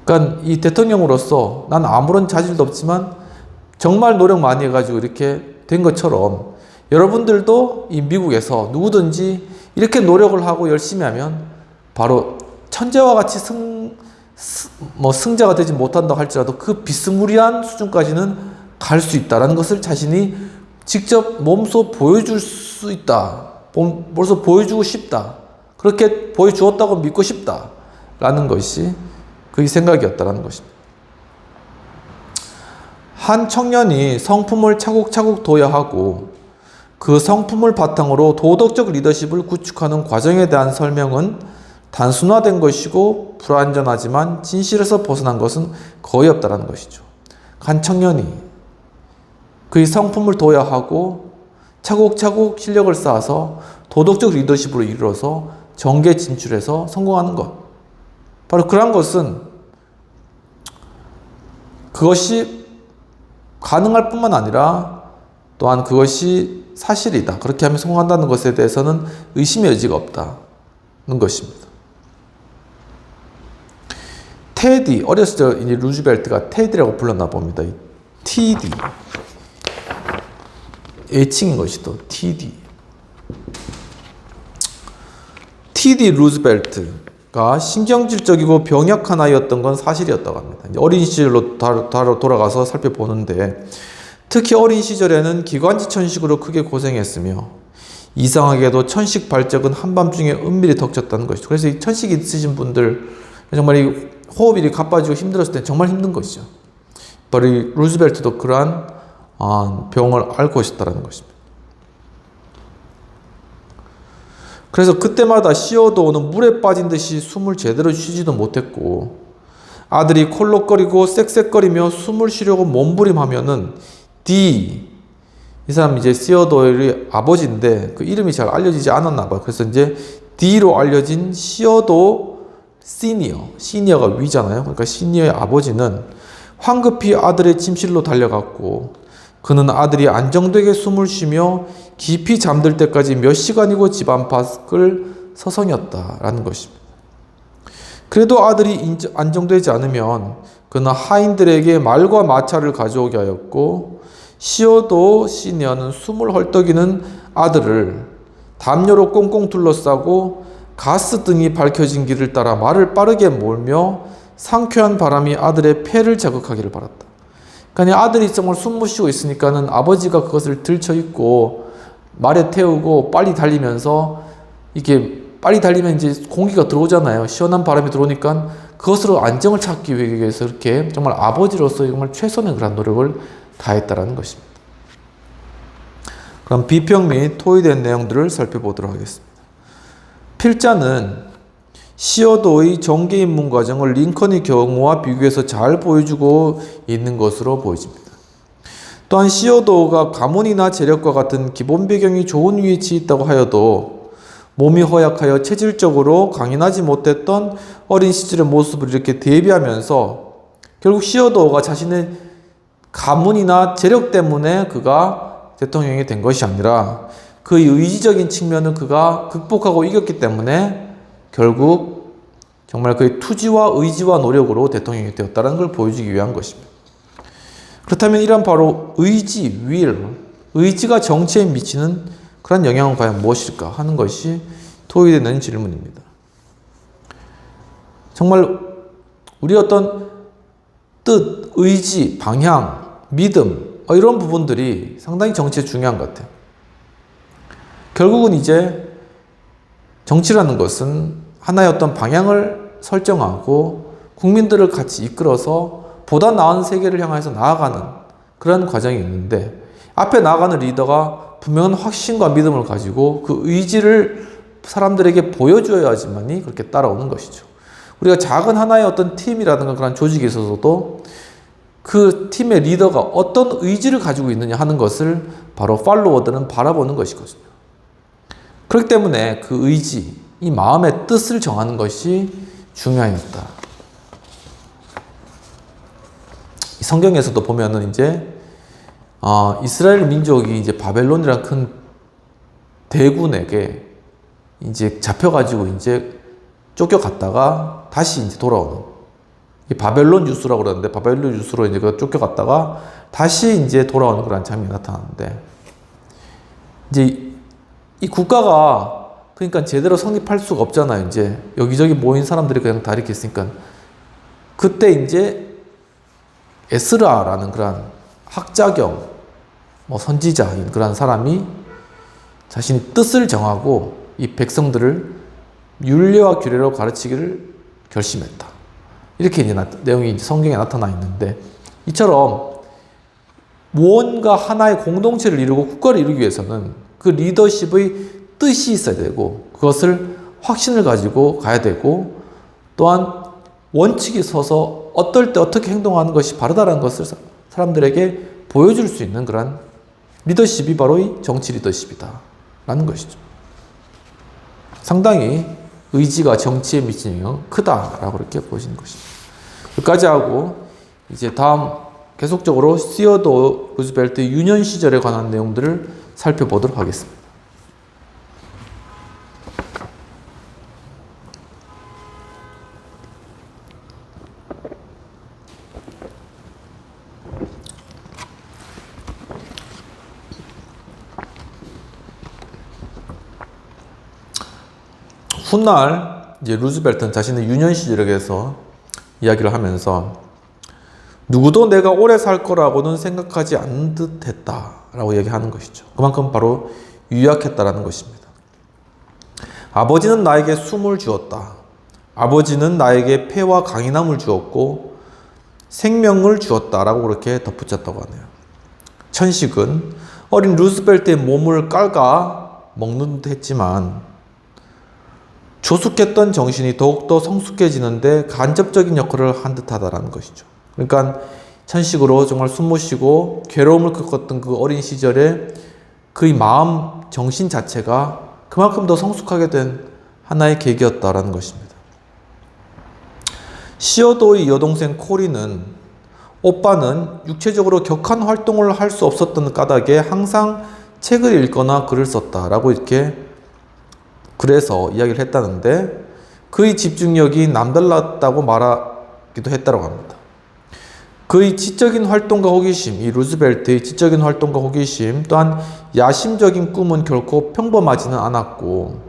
그러니까 이 대통령으로서 난 아무런 자질도 없지만 정말 노력 많이 해가지고 이렇게 된 것처럼 여러분들도 이 미국에서 누구든지 이렇게 노력을 하고 열심히 하면 바로 천재와 같이 승자가 되지 못한다고 할지라도 그 비스무리한 수준까지는 갈 수 있다는 것을 자신이 직접 몸소 보여줄 수 있다. 몸소 보여주고 싶다. 그렇게 보여주었다고 믿고 싶다. 라는 것이 그의 생각이었다는 것입니다. 한 청년이 성품을 차곡차곡 둬야 하고 그 성품을 바탕으로 도덕적 리더십을 구축하는 과정에 대한 설명은 단순화된 것이고 불완전하지만 진실에서 벗어난 것은 거의 없다는 것이죠. 한 청년이 그의 성품을 둬야 하고 차곡차곡 실력을 쌓아서 도덕적 리더십으로 이르러서 정계 진출해서 성공하는 것. 바로 그러한 것은 그것이 가능할 뿐만 아니라 또한 그것이 사실이다. 그렇게 하면 성공한다는 것에 대해서는 의심의 여지가 없다는 것입니다. 테디, 어렸을 때 이제 루즈벨트가 테디라고 불렀나 봅니다. TD. 애칭인 것이죠. TD. TD 루즈벨트가 신경질적이고 병약한 아이였던 건 사실이었다고 합니다. 이제 어린 시절로 돌아가서 살펴보는데 특히 어린 시절에는 기관지 천식으로 크게 고생했으며 이상하게도 천식 발작은 한밤중에 은밀히 덮쳤다는 것이죠. 그래서 이 천식이 있으신 분들 정말 이 호흡이 가빠지고 힘들었을 때 정말 힘든 것이죠. 바로 이 루즈벨트도 그러한 병을 앓고 있었다는 것입니다. 그래서 그때마다 시어도어는 물에 빠진 듯이 숨을 제대로 쉬지도 못했고 아들이 콜록거리고 쌕쌕거리며 숨을 쉬려고 몸부림하면은 이 사람 이제 시어도어의 아버지인데 그 이름이 잘 알려지지 않았나 봐요. 그래서 이제 D로 알려진 시어도어 시니어가 위잖아요. 그러니까 시니어의 아버지는 황급히 아들의 침실로 달려갔고 그는 아들이 안정되게 숨을 쉬며 깊이 잠들 때까지 몇 시간이고 집 안팎을 서성였다라는 것입니다. 그래도 아들이 안정되지 않으면 그는 하인들에게 말과 마차를 가져오게 하였고 시어도 시니어는 숨을 헐떡이는 아들을 담요로 꽁꽁 둘러싸고 가스등이 밝혀진 길을 따라 말을 빠르게 몰며 상쾌한 바람이 아들의 폐를 자극하기를 바랐다. 그러니까 아들이 정말 숨 못 쉬고 있으니까는 아버지가 그것을 들쳐입고 말에 태우고 빨리 달리면서 이게 빨리 달리면 이제 공기가 들어오잖아요. 시원한 바람이 들어오니까 그것으로 안정을 찾기 위해서 이렇게 정말 아버지로서 정말 최선의 그런 노력을 다했다라는 것입니다. 그럼 비평 및 토의된 내용들을 살펴보도록 하겠습니다. 필자는 시어도의 정계 입문 과정을 링컨의 경우와 비교해서 잘 보여주고 있는 것으로 보여집니다. 또한 시어도가 가문이나 재력과 같은 기본 배경이 좋은 위치에 있다고 하여도 몸이 허약하여 체질적으로 강인하지 못했던 어린 시절의 모습을 이렇게 대비하면서 결국 시어도가 자신의 가문이나 재력 때문에 그가 대통령이 된 것이 아니라 그의 의지적인 측면을 그가 극복하고 이겼기 때문에 결국 정말 그의 투지와 의지와 노력으로 대통령이 되었다는 걸 보여주기 위한 것입니다. 그렇다면 이런 바로 의지, 의지가 정치에 미치는 그런 영향은 과연 무엇일까 하는 것이 토의되는 질문입니다. 정말 우리 어떤 뜻, 의지, 방향, 믿음 이런 부분들이 상당히 정치에 중요한 것 같아요. 결국은 이제 정치라는 것은 하나의 어떤 방향을 설정하고 국민들을 같이 이끌어서 보다 나은 세계를 향해서 나아가는 그런 과정이 있는데 앞에 나아가는 리더가 분명한 확신과 믿음을 가지고 그 의지를 사람들에게 보여줘야지만이 그렇게 따라오는 것이죠. 우리가 작은 하나의 어떤 팀이라든가 그런 조직에 있어서도 그 팀의 리더가 어떤 의지를 가지고 있느냐 하는 것을 바로 팔로워들은 바라보는 것이거든요. 그렇기 때문에 그 의지, 이 마음의 뜻을 정하는 것이 중요하였다. 성경에서도 보면은 이제 이스라엘 민족이 이제 바벨론이라는 큰 대군에게 이제 잡혀가지고 이제 쫓겨갔다가 다시 이제 돌아오는 이 바벨론 유수라고 그러는데 바벨론 유수로 이제 그 쫓겨갔다가 다시 이제 돌아오는 그런 장면이 나타나는데, 이제 이 국가가 그러니까 제대로 성립할 수가 없잖아요. 이제 여기저기 모인 사람들이 그냥 다 이렇게 있으니까. 그때 이제 에스라라는 그런 학자경, 선지자인 그런 사람이 자신이 뜻을 정하고 이 백성들을 율례와 규례로 가르치기를 결심했다. 이렇게 이제 내용이 성경에 나타나 있는데, 이처럼 무언가 하나의 공동체를 이루고 국가를 이루기 위해서는 그 리더십의 뜻이 있어야 되고, 그것을 확신을 가지고 가야 되고, 또한 원칙이 서서 어떨 때 어떻게 행동하는 것이 바르다는 것을 사람들에게 보여줄 수 있는 그런 리더십이 바로 이 정치 리더십이다 라는 것이죠. 상당히 의지가 정치에 미치는 영향이 크다라고 이렇게 보시는 것입니다. 여기까지 하고 이제 다음 계속적으로 시어도어 루즈벨트 유년 시절에 관한 내용들을 살펴보도록 하겠습니다. 훗날 이제 루즈벨트는 자신의 유년 시절에 대해서 이야기를 하면서 누구도 내가 오래 살 거라고는 생각하지 않는 듯 했다라고 얘기하는 것이죠. 그만큼 바로 유약했다라는 것입니다. 아버지는 나에게 숨을 주었다. 아버지는 나에게 폐와 강인함을 주었고 생명을 주었다라고 그렇게 덧붙였다고 하네요. 천식은 어린 루즈벨트의 몸을 깔까 먹는 듯 했지만 조숙했던 정신이 더욱더 성숙해지는데 간접적인 역할을 한 듯하다라는 것이죠. 그러니까 천식으로 정말 숨 못 쉬고 괴로움을 겪었던 그 어린 시절에 그의 마음, 정신 자체가 그만큼 더 성숙하게 된 하나의 계기였다라는 것입니다. 시어도의 여동생 코리는 오빠는 육체적으로 격한 활동을 할 수 없었던 까닭에 항상 책을 읽거나 글을 썼다라고 이렇게 그래서 이야기를 했다는데, 그의 집중력이 남달랐다고 말하기도 했다고 합니다. 그의 지적인 활동과 호기심, 이 루즈벨트의 지적인 활동과 호기심, 또한 야심적인 꿈은 결코 평범하지는 않았고,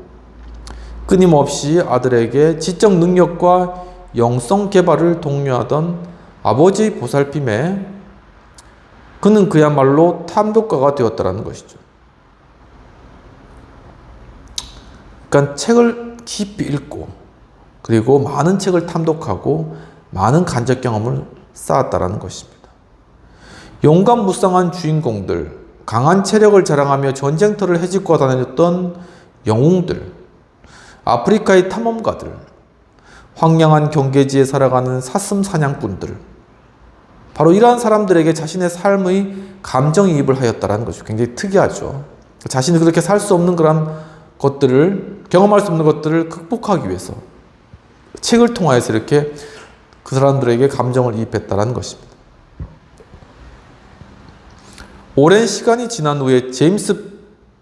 끊임없이 아들에게 지적 능력과 영성 개발을 독려하던 아버지의 보살핌에 그는 그야말로 탐독가가 되었다는 것이죠. 그러니까 책을 깊이 읽고 그리고 많은 책을 탐독하고 많은 간접 경험을 쌓았다라는 것입니다. 용감무쌍한 주인공들, 강한 체력을 자랑하며 전쟁터를 헤집고 다녔던 영웅들, 아프리카의 탐험가들, 황량한 경계지에 살아가는 사슴 사냥꾼들, 바로 이러한 사람들에게 자신의 삶의 감정이입을 하였다라는 것이 굉장히 특이하죠. 자신이 그렇게 살 수 없는 그런 것들을, 경험할 수 없는 것들을 극복하기 위해서 책을 통하여서 이렇게 그 사람들에게 감정을 이입했다는 것입니다. 오랜 시간이 지난 후에 제임스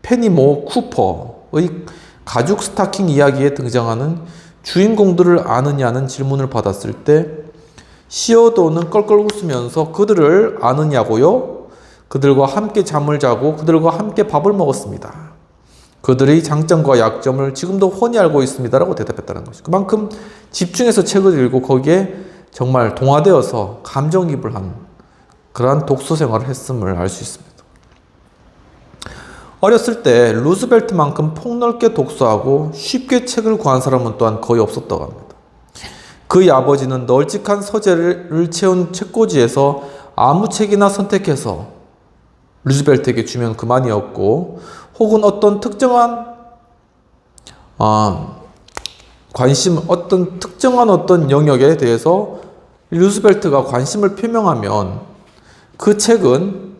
페니모 쿠퍼의 가죽 스타킹 이야기에 등장하는 주인공들을 아느냐는 질문을 받았을 때 시어도어는 껄껄 웃으면서 그들을 아느냐고요? 그들과 함께 잠을 자고 그들과 함께 밥을 먹었습니다. 그들의 장점과 약점을 지금도 훤히 알고 있습니다라고 대답했다는 것이죠. 그만큼 집중해서 책을 읽고 거기에 정말 동화되어서 감정이입을 한 그러한 독서 생활을 했음을 알 수 있습니다. 어렸을 때 루즈벨트만큼 폭넓게 독서하고 쉽게 책을 구한 사람은 또한 거의 없었다고 합니다. 그의 아버지는 널찍한 서재를 채운 책꽂이에서 아무 책이나 선택해서 루즈벨트에게 주면 그만이었고, 혹은 어떤 특정한 어떤 영역에 대해서 루즈벨트가 관심을 표명하면 그 책은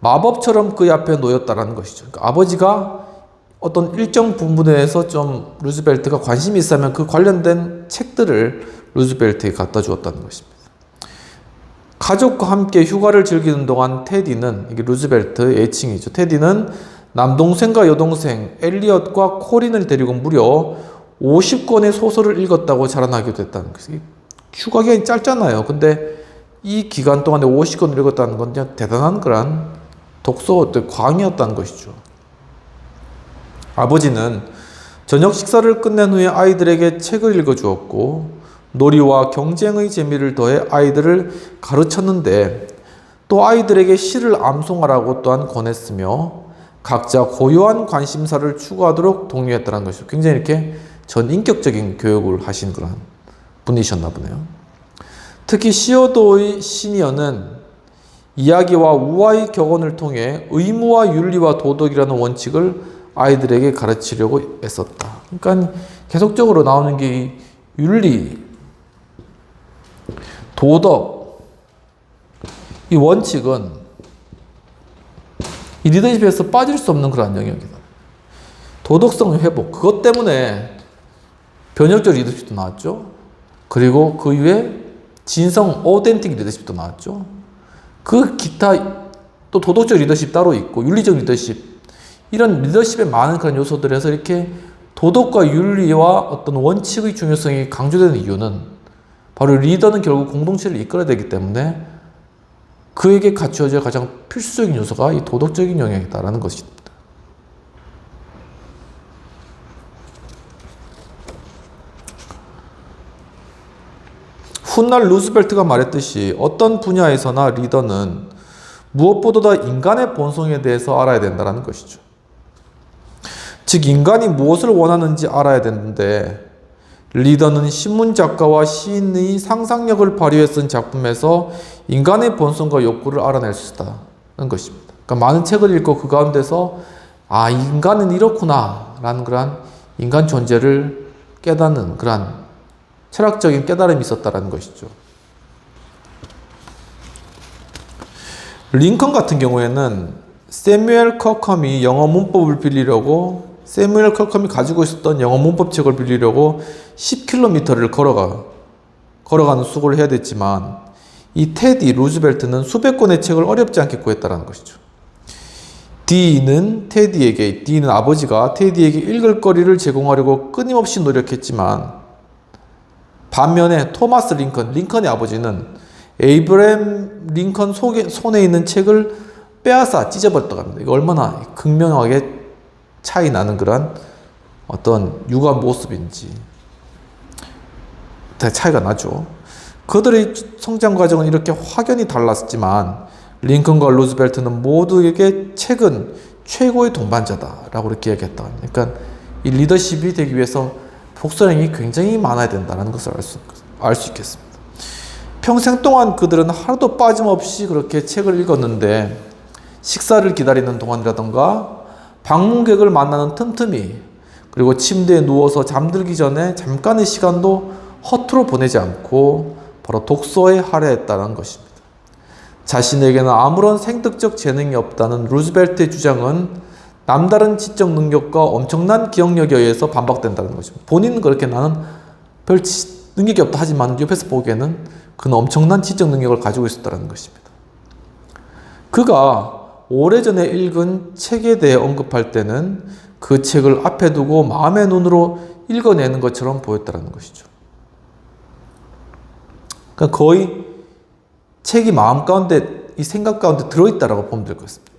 마법처럼 그의 앞에 놓였다라는 것이죠. 그러니까 아버지가 어떤 일정 부분에 대해서 좀 루즈벨트가 관심이 있으면 그 관련된 책들을 루즈벨트에게 갖다 주었다는 것입니다. 가족과 함께 휴가를 즐기는 동안 테디는, 이게 루즈벨트의 애칭이죠. 테디는 남동생과 여동생 엘리엇과 코린을 데리고 무려 50권의 소설을 읽었다고 자랑하기도 했다는 것이죠. 휴가 기간이 짧잖아요. 근데 이 기간 동안에 50권을 읽었다는 건 그냥 대단한 그런 독서 광이었다는 것이죠. 아버지는 저녁 식사를 끝낸 후에 아이들에게 책을 읽어주었고 놀이와 경쟁의 재미를 더해 아이들을 가르쳤는데 또 아이들에게 시를 암송하라고 또한 권했으며 각자 고유한 관심사를 추구하도록 독려했다는 것이죠. 굉장히 이렇게 전인격적인 교육을 하신 그런 분이셨나 보네요. 특히 시어도의 시니어는 이야기와 우화의 격언을 통해 의무와 윤리와 도덕이라는 원칙을 아이들에게 가르치려고 애썼다. 그러니까 계속적으로 나오는 게 윤리, 도덕, 이 원칙은 이 리더십에서 빠질 수 없는 그런 영역이다. 도덕성 회복, 그것 때문에 변혁적 리더십도 나왔죠. 그리고 그 이후에 진성, 오덴틱 리더십도 나왔죠. 그 기타 또 도덕적 리더십 따로 있고 윤리적 리더십, 이런 리더십에 많은 그런 요소들에서 이렇게 도덕과 윤리와 어떤 원칙의 중요성이 강조되는 이유는 바로 리더는 결국 공동체를 이끌어야 되기 때문에 그에게 갖추어질 가장 필수적인 요소가 이 도덕적인 영역이다라는 것입니다. 훗날 루스벨트가 말했듯이 어떤 분야에서나 리더는 무엇보다 인간의 본성에 대해서 알아야 된다는 것이죠. 즉 인간이 무엇을 원하는지 알아야 되는데 리더는 신문작가와 시인의 상상력을 발휘해 쓴 작품에서 인간의 본성과 욕구를 알아낼 수 있다는 것입니다. 그러니까 많은 책을 읽고 그 가운데서 아, 인간은 이렇구나 라는 그러한 인간 존재를 깨닫는 그러한 철학적인 깨달음이 있었다는 것이죠. 링컨 같은 경우에는 세뮤엘 커컴이 영어 문법을 빌리려고 세뮤엘 커컴이 가지고 있었던 영어 문법책을 빌리려고 10km를 걸어가는 수고를 해야 됐지만 이 테디 루즈벨트는 수백 권의 책을 어렵지 않게 구했다는 것이죠. 디는 아버지가 테디에게 읽을 거리를 제공하려고 끊임없이 노력했지만 반면에 토마스 링컨의 아버지는 에이브램 링컨 손에 있는 책을 빼앗아 찢어버렸다고 합니다. 이거 얼마나 극명하게 차이 나는 그런 어떤 육아 모습인지 차이가 나죠. 그들의 성장 과정은 이렇게 확연히 달랐지만 링컨과 루즈벨트는 모두에게 책은 최고의 동반자다라고 이렇게 얘기했다. 그러니까 이 리더십이 되기 위해서 독서량이 굉장히 많아야 된다는 것을 알 수 있겠습니다. 평생 동안 그들은 하루도 빠짐없이 그렇게 책을 읽었는데 식사를 기다리는 동안이라던가 방문객을 만나는 틈틈이, 그리고 침대에 누워서 잠들기 전에 잠깐의 시간도 허투루 보내지 않고 바로 독서에 할애했다는 것입니다. 자신에게는 아무런 생득적 재능이 없다는 루즈벨트의 주장은 남다른 지적 능력과 엄청난 기억력에 의해서 반박된다는 것입니다. 본인은 그렇게 나는 별 능력이 없다 하지만 옆에서 보기에는 그는 엄청난 지적 능력을 가지고 있었다는 것입니다. 그가 오래전에 읽은 책에 대해 언급할 때는 그 책을 앞에 두고 마음의 눈으로 읽어내는 것처럼 보였다는 것이죠. 그러니까 거의 책이 마음 가운데, 이 생각 가운데 들어있다라고 보면 될 것 같습니다.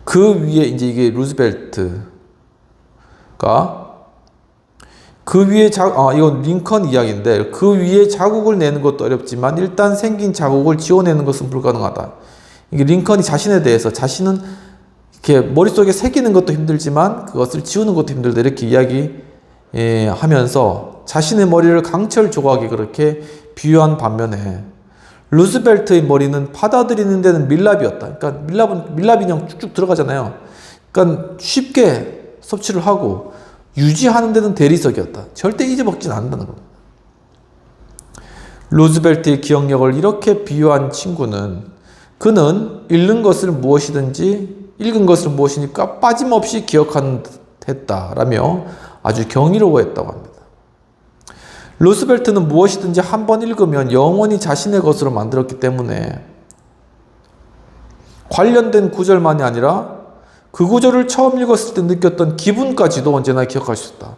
그 위에 이제 이게 루즈벨트가 그 위에 이건 링컨 이야기인데 그 위에 자국을 내는 것도 어렵지만 일단 생긴 자국을 지워내는 것은 불가능하다. 이게 링컨이 자신에 대해서 자신은 이렇게 머릿속에 새기는 것도 힘들지만 그것을 지우는 것도 힘들다 이렇게 이야기하면서 자신의 머리를 강철 조각이 그렇게 비유한 반면에 루즈벨트의 머리는 받아들이는 데는 밀랍이었다. 그러니까 밀랍이 그냥 쭉쭉 들어가잖아요. 그러니까 쉽게 섭취를 하고 유지하는 데는 대리석이었다. 절대 잊어먹진 않는다는 겁니다. 루즈벨트의 기억력을 이렇게 비유한 친구는 그는 읽은 것을 무엇이니까 빠짐없이 기억하는 듯 했다라며 아주 경이로워했다고 합니다. 루스벨트는 무엇이든지 한 번 읽으면 영원히 자신의 것으로 만들었기 때문에 관련된 구절만이 아니라 그 구절을 처음 읽었을 때 느꼈던 기분까지도 언제나 기억할 수 있다.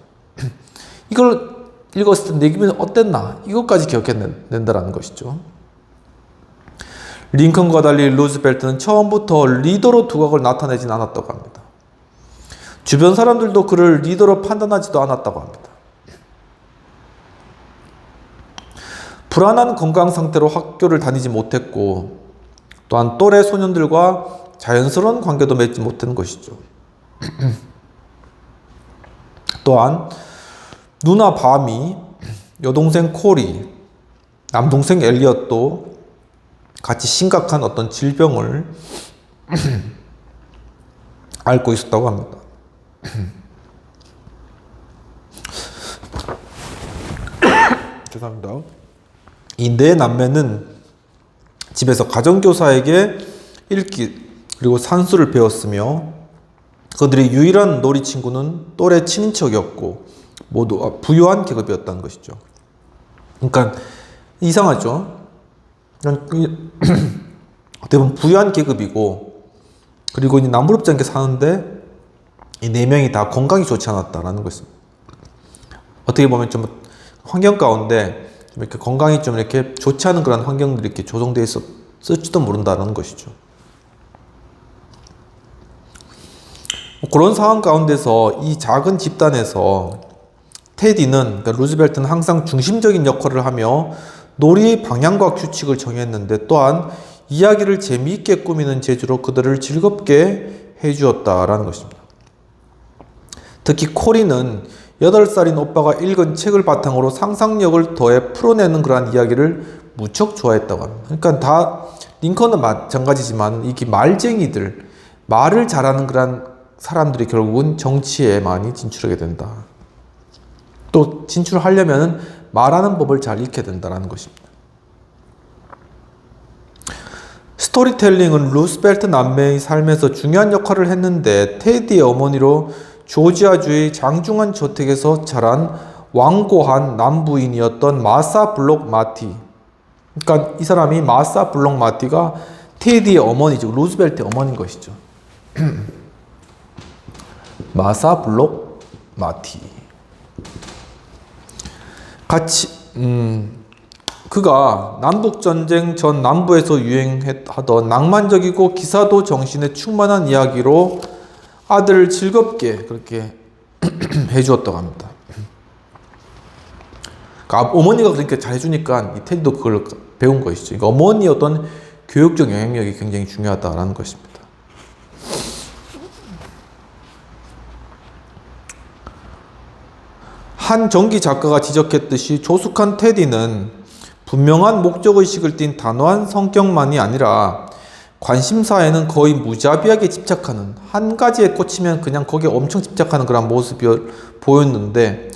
이걸 읽었을 때 내 기분이 어땠나? 이것까지 기억해낸다라는 것이죠. 링컨과 달리 루즈벨트는 처음부터 리더로 두각을 나타내진 않았다고 합니다. 주변 사람들도 그를 리더로 판단하지도 않았다고 합니다. 불안한 건강 상태로 학교를 다니지 못했고 또한 또래 소년들과 자연스러운 관계도 맺지 못한 것이죠. 또한 누나 바미, 여동생 코리, 남동생 엘리엇도 같이 심각한 어떤 질병을 앓고 있었다고 합니다. 죄송합니다. 이 네 남매는 집에서 가정교사에게 읽기 그리고 산수를 배웠으며 그들의 유일한 놀이 친구는 또래 친인척이었고 모두 부유한 계급이었다는 것이죠. 그러니까 이상하죠. 대부분 부유한 계급이고 그리고 이제 남부럽지 않게 사는데 이 네 명이 다 건강이 좋지 않았다라는 것입니다. 어떻게 보면 좀 환경 가운데 좀 이렇게 건강이 좀 이렇게 좋지 않은 그런 환경들이 이렇게 조성되어 있었을지도 모른다는 것이죠. 그런 상황 가운데서 이 작은 집단에서 테디는, 그러니까 루즈벨트는 항상 중심적인 역할을 하며 놀이의 방향과 규칙을 정했는데 또한 이야기를 재미있게 꾸미는 재주로 그들을 즐겁게 해주었다라는 것입니다. 특히 코리는 8살인 오빠가 읽은 책을 바탕으로 상상력을 더해 풀어내는 그러한 이야기를 무척 좋아했다고 합니다. 그러니까 다 링컨은 마찬가지지만 이게 말쟁이들, 말을 잘하는 그런 사람들이 결국은 정치에 많이 진출하게 된다. 또 진출하려면 말하는 법을 잘 익혀야 된다는 것입니다. 스토리텔링은 루스벨트 남매의 삶에서 중요한 역할을 했는데 테디의 어머니로 조지아주의 장중한 저택에서 자란 완고한 남부인이었던 마사 블록 마티. 그러니까 이 사람이 마사 블록 마티가 테디의 어머니죠. 루즈벨트의 어머니인 것이죠. 마사 블록 마티. 같이 그가 남북전쟁 전 남부에서 유행하던 낭만적이고 기사도 정신에 충만한 이야기로 아들을 즐겁게 그렇게 해주었다고 합니다. 그러니까 어머니가 그렇게 잘해주니까 이 테디도 그걸 배운 것이죠. 그러니까 어머니의 어떤 교육적 영향력이 굉장히 중요하다는 것입니다. 한 전기 작가가 지적했듯이 조숙한 테디는 분명한 목적의식을 띤 단호한 성격만이 아니라 관심사에는 거의 무자비하게 집착하는, 한 가지에 꽂히면 그냥 거기에 엄청 집착하는 그런 모습이 보였는데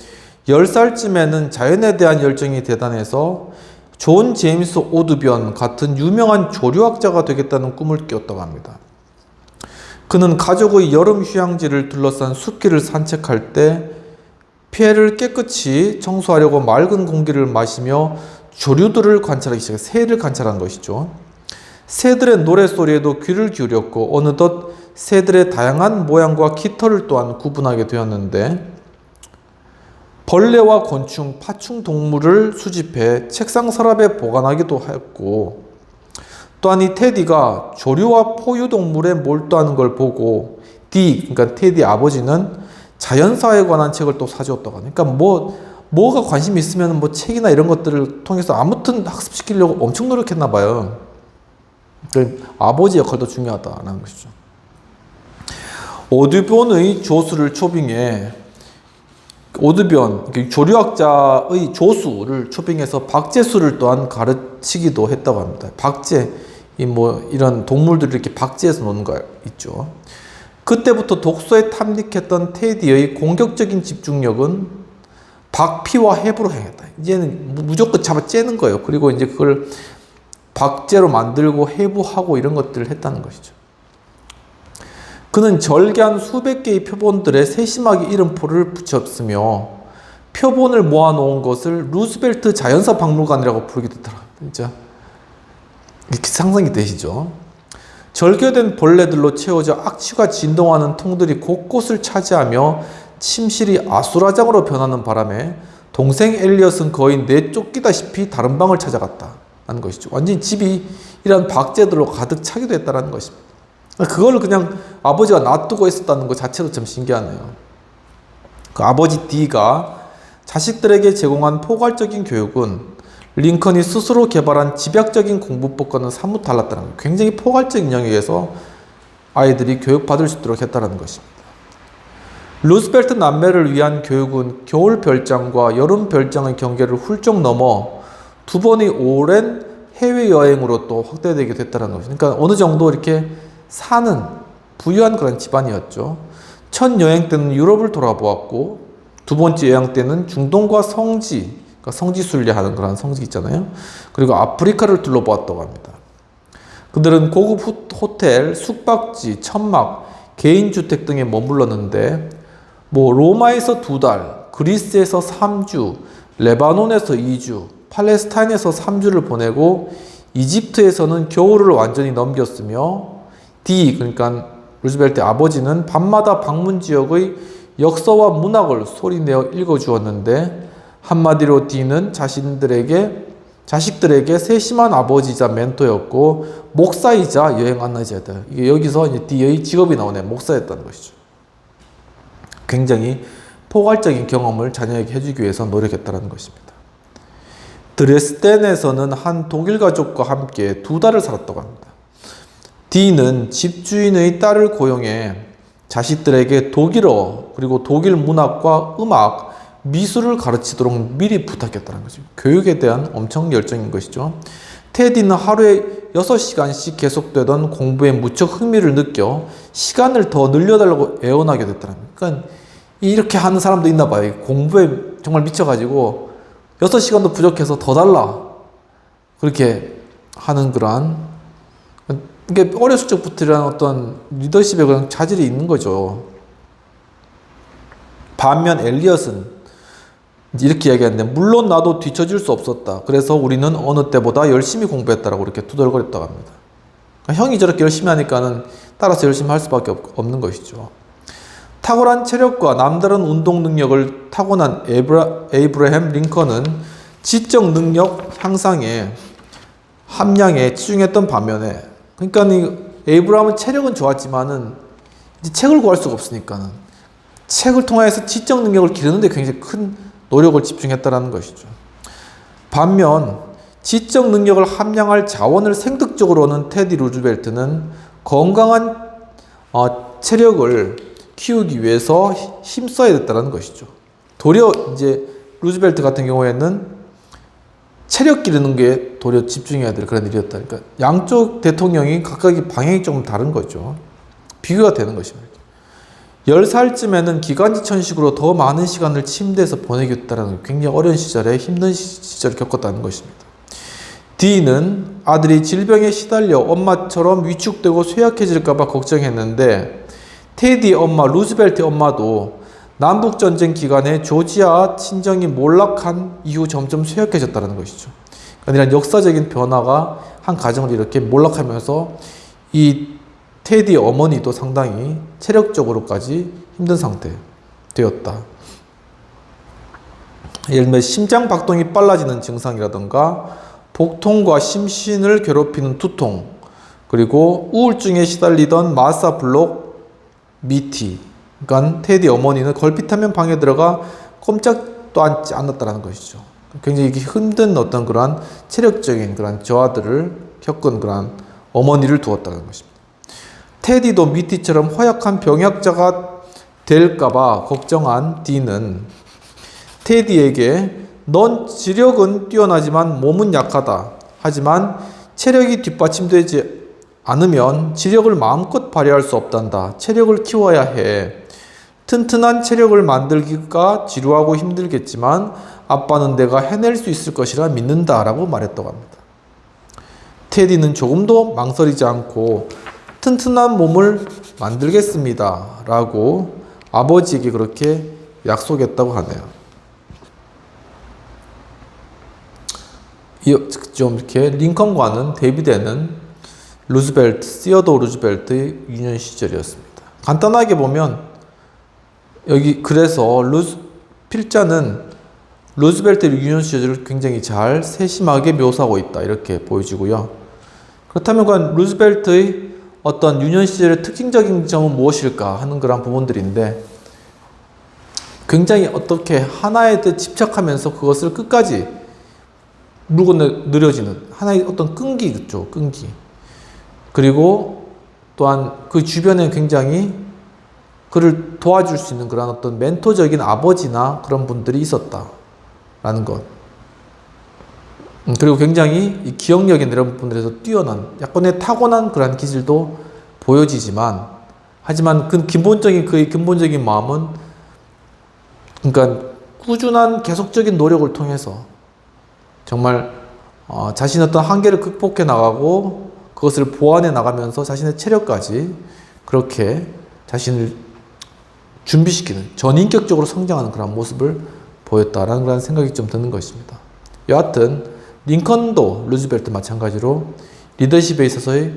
10살쯤에는 자연에 대한 열정이 대단해서 존 제임스 오드변 같은 유명한 조류학자가 되겠다는 꿈을 꿨다고 합니다. 그는 가족의 여름 휴양지를 둘러싼 숲길을 산책할 때 폐를 깨끗이 청소하려고 맑은 공기를 마시며 조류들을 관찰하기 시작해 새를 관찰한 것이죠. 새들의 노랫소리에도 귀를 기울였고 어느덧 새들의 다양한 모양과 깃털을 또한 구분하게 되었는데 벌레와 곤충, 파충 동물을 수집해 책상 서랍에 보관하기도 했고 또한 이 테디가 조류와 포유동물에 몰두하는 걸 보고 그러니까 테디 아버지는 자연사에 관한 책을 또 사주었다고 하니까 뭐가 관심이 있으면 뭐 책이나 이런 것들을 통해서 아무튼 학습시키려고 엄청 노력했나 봐요. 그러니까 아버지 역할도 중요하다는 것이죠. 오드변의 조수를 초빙해 오드변 조류학자의 조수를 초빙해서 박제수를 또한 가르치기도 했다고 합니다. 박제 이런 동물들을 이렇게 박제해서 노는 거 있죠. 그때부터 독서에 탐닉했던 테디의 공격적인 집중력은 박피와 해부로 행했다. 이제는 무조건 잡아 째는 거예요. 그리고 이제 그걸 박제로 만들고 해부하고 이런 것들을 했다는 것이죠. 그는 절개한 수백 개의 표본들에 세심하게 이름표를 붙였으며 표본을 모아놓은 것을 루즈벨트 자연사 박물관이라고 부르기도 했더라. 진짜 이렇게 상상이 되시죠? 절개된 벌레들로 채워져 악취가 진동하는 통들이 곳곳을 차지하며 침실이 아수라장으로 변하는 바람에 동생 엘리엇은 거의 내쫓기다시피 다른 방을 찾아갔다는 것이죠. 완전히 집이 이런 박제들로 가득 차기도 했다는 것입니다. 그걸 그냥 아버지가 놔두고 있었다는 것 자체도 참 신기하네요. 그 아버지 D가 자식들에게 제공한 포괄적인 교육은 링컨이 스스로 개발한 집약적인 공부법과는 사뭇 달랐다는 거예요. 굉장히 포괄적인 영역에서 아이들이 교육받을 수 있도록 했다는 것입니다. 루스벨트 남매를 위한 교육은 겨울 별장과 여름 별장의 경계를 훌쩍 넘어 두 번의 오랜 해외여행으로 또 확대되게 됐다는 것입니다. 그러니까 어느 정도 이렇게 사는 부유한 그런 집안이었죠. 첫 여행 때는 유럽을 돌아보았고 두 번째 여행 때는 중동과 성지, 그러니까 성지순례하는 그런 성지 있잖아요. 그리고 아프리카를 둘러보았다고 합니다. 그들은 고급 호텔, 숙박지, 천막, 개인주택 등에 머물렀는데 로마에서 2달, 그리스에서 3주, 레바논에서 2주, 팔레스타인에서 3주를 보내고 이집트에서는 겨울을 완전히 넘겼으며 D, 그러니까 루즈벨트의 아버지는 밤마다 방문 지역의 역사와 문학을 소리내어 읽어주었는데 한마디로 D는 자식들에게 세심한 아버지이자 멘토였고 목사이자 여행 안내자다. 이게 여기서 이제 D의 직업이 나오네. 목사였다는 것이죠. 굉장히 포괄적인 경험을 자녀에게 해주기 위해서 노력했다는 것입니다. 드레스덴에서는 한 독일 가족과 함께 2달을 살았다고 합니다. D는 집주인의 딸을 고용해 자식들에게 독일어 그리고 독일 문학과 음악, 미술을 가르치도록 미리 부탁했다는 거죠. 교육에 대한 엄청 열정인 것이죠. 테디는 하루에 6시간씩 계속되던 공부에 무척 흥미를 느껴 시간을 더 늘려달라고 애원하게 됐다는 거예요. 그러니까 이렇게 하는 사람도 있나 봐요. 공부에 정말 미쳐가지고 6시간도 부족해서 더 달라. 그렇게 하는 그러한, 이게 어렸을 적부터 이런 어떤 리더십의 그런 자질이 있는 거죠. 반면 엘리엇은 이렇게 이야기하는데, 물론 나도 뒤처질 수 없었다. 그래서 우리는 어느 때보다 열심히 공부했다라고 이렇게 투덜거렸다고 합니다. 그러니까 형이 저렇게 열심히 하니까는 따라서 열심히 할 수밖에 없는 것이죠. 탁월한 체력과 남다른 운동 능력을 타고난 에이브러햄 링컨은 지적 능력 향상에 함량에 치중했던 반면에, 그러니까 이 에이브러함은 체력은 좋았지만은 이제 책을 구할 수가 없으니까는 책을 통해서 지적 능력을 기르는 데 굉장히 큰 노력을 집중했다는 것이죠. 반면 지적 능력을 함량할 자원을 생득적으로 얻는 테디 루즈벨트는 건강한 체력을 키우기 위해서 힘써야 됐다는 것이죠. 도리어 이제 루즈벨트 같은 경우에는 체력 기르는 게 도리어 집중해야 될 그런 일이었다. 그러니까 양쪽 대통령이 각각의 방향이 조금 다른 거죠. 비교가 되는 것입니다. 10살쯤에는 기관지 천식으로 더 많은 시간을 침대에서 보내겠다는 굉장히 어려운 시절에 힘든 시절을 겪었다는 것입니다. D는 아들이 질병에 시달려 엄마처럼 위축되고 쇠약해질까봐 걱정했는데 테디의 엄마 루즈벨트의 엄마도 남북전쟁 기간에 조지아 친정이 몰락한 이후 점점 쇠약해졌다는 것이죠. 그러니까 역사적인 변화가 한 가정을 이렇게 몰락하면서 이 테디의 어머니도 상당히 체력적으로까지 힘든 상태 되었다. 예를 들면 심장 박동이 빨라지는 증상이라든가 복통과 심신을 괴롭히는 두통, 그리고 우울증에 시달리던 마사 블록 미티. 그러니까 테디 어머니는 걸핏하면 방에 들어가 꼼짝도 앉지 않았다는 것이죠. 굉장히 힘든 어떤 그러한 체력적인 그런 저하들을 겪은 그러한 어머니를 두었다는 것입니다. 테디도 미티처럼 허약한 병약자가 될까봐 걱정한 D는 테디에게 넌 지력은 뛰어나지만 몸은 약하다. 하지만 체력이 뒷받침되지 않으면 지력을 마음껏 발휘할 수 없단다. 체력을 키워야 해. 튼튼한 체력을 만들기가 지루하고 힘들겠지만 아빠는 내가 해낼 수 있을 것이라 믿는다 라고 말했다고 합니다. 테디는 조금도 망설이지 않고 튼튼한 몸을 만들겠습니다 라고 아버지에게 그렇게 약속했다고 하네요. 좀 이렇게 링컨과는 대비되는 시어도어 루즈벨트의 유년 시절이었습니다. 간단하게 보면 여기 그래서 필자는 루즈벨트 유년 시절을 굉장히 잘 세심하게 묘사하고 있다 이렇게 보여지고요. 그렇다면 과연 루즈벨트의 어떤 유년 시절의 특징적인 점은 무엇일까 하는 그런 부분들인데 굉장히 어떻게 하나에 대해 집착하면서 그것을 끝까지 물고 늘어지는 하나의 어떤 끈기 있죠. 끈기. 그리고 또한 그 주변에 굉장히 그를 도와줄 수 있는 그런 어떤 멘토적인 아버지나 그런 분들이 있었다라는 것. 그리고 굉장히 이 기억력이 이런 분들에서 뛰어난 약간의 타고난 그런 기질도 보여지지만 하지만 그 그의 근본적인 마음은 그러니까 꾸준한 계속적인 노력을 통해서 정말 자신의 어떤 한계를 극복해 나가고 그것을 보완해 나가면서 자신의 체력까지 그렇게 자신을 준비시키는 전인격적으로 성장하는 그런 모습을 보였다라는 그런 생각이 좀 드는 것입니다. 여하튼 링컨도 루즈벨트 마찬가지로 리더십에 있어서의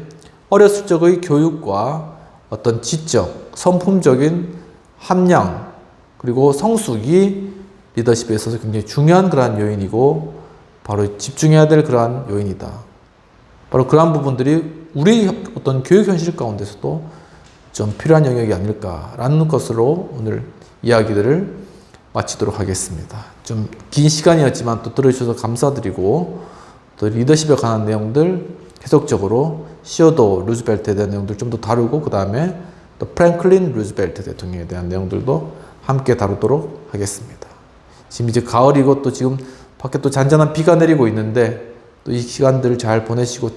어렸을 적의 교육과 어떤 지적, 성품적인 함량 그리고 성숙이 리더십에 있어서 굉장히 중요한 그러한 요인이고 바로 집중해야 될 그러한 요인이다. 바로 그러한 부분들이 우리 어떤 교육 현실 가운데서도 좀 필요한 영역이 아닐까라는 것으로 오늘 이야기들을 마치도록 하겠습니다. 좀 긴 시간이었지만 또 들어주셔서 감사드리고 또 리더십에 관한 내용들 계속적으로 시어도 루즈벨트에 대한 내용들 좀 더 다루고 그 다음에 또 프랭클린 루즈벨트 대통령에 대한 내용들도 함께 다루도록 하겠습니다. 지금 이제 가을이고 또 지금 밖에 또 잔잔한 비가 내리고 있는데 또 이 시간들을 잘 보내시고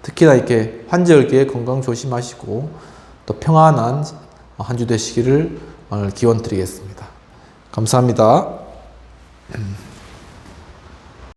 특히나 이렇게 환절기에 건강 조심하시고 또 평안한 한 주 되시기를 오늘 기원 드리겠습니다. 감사합니다.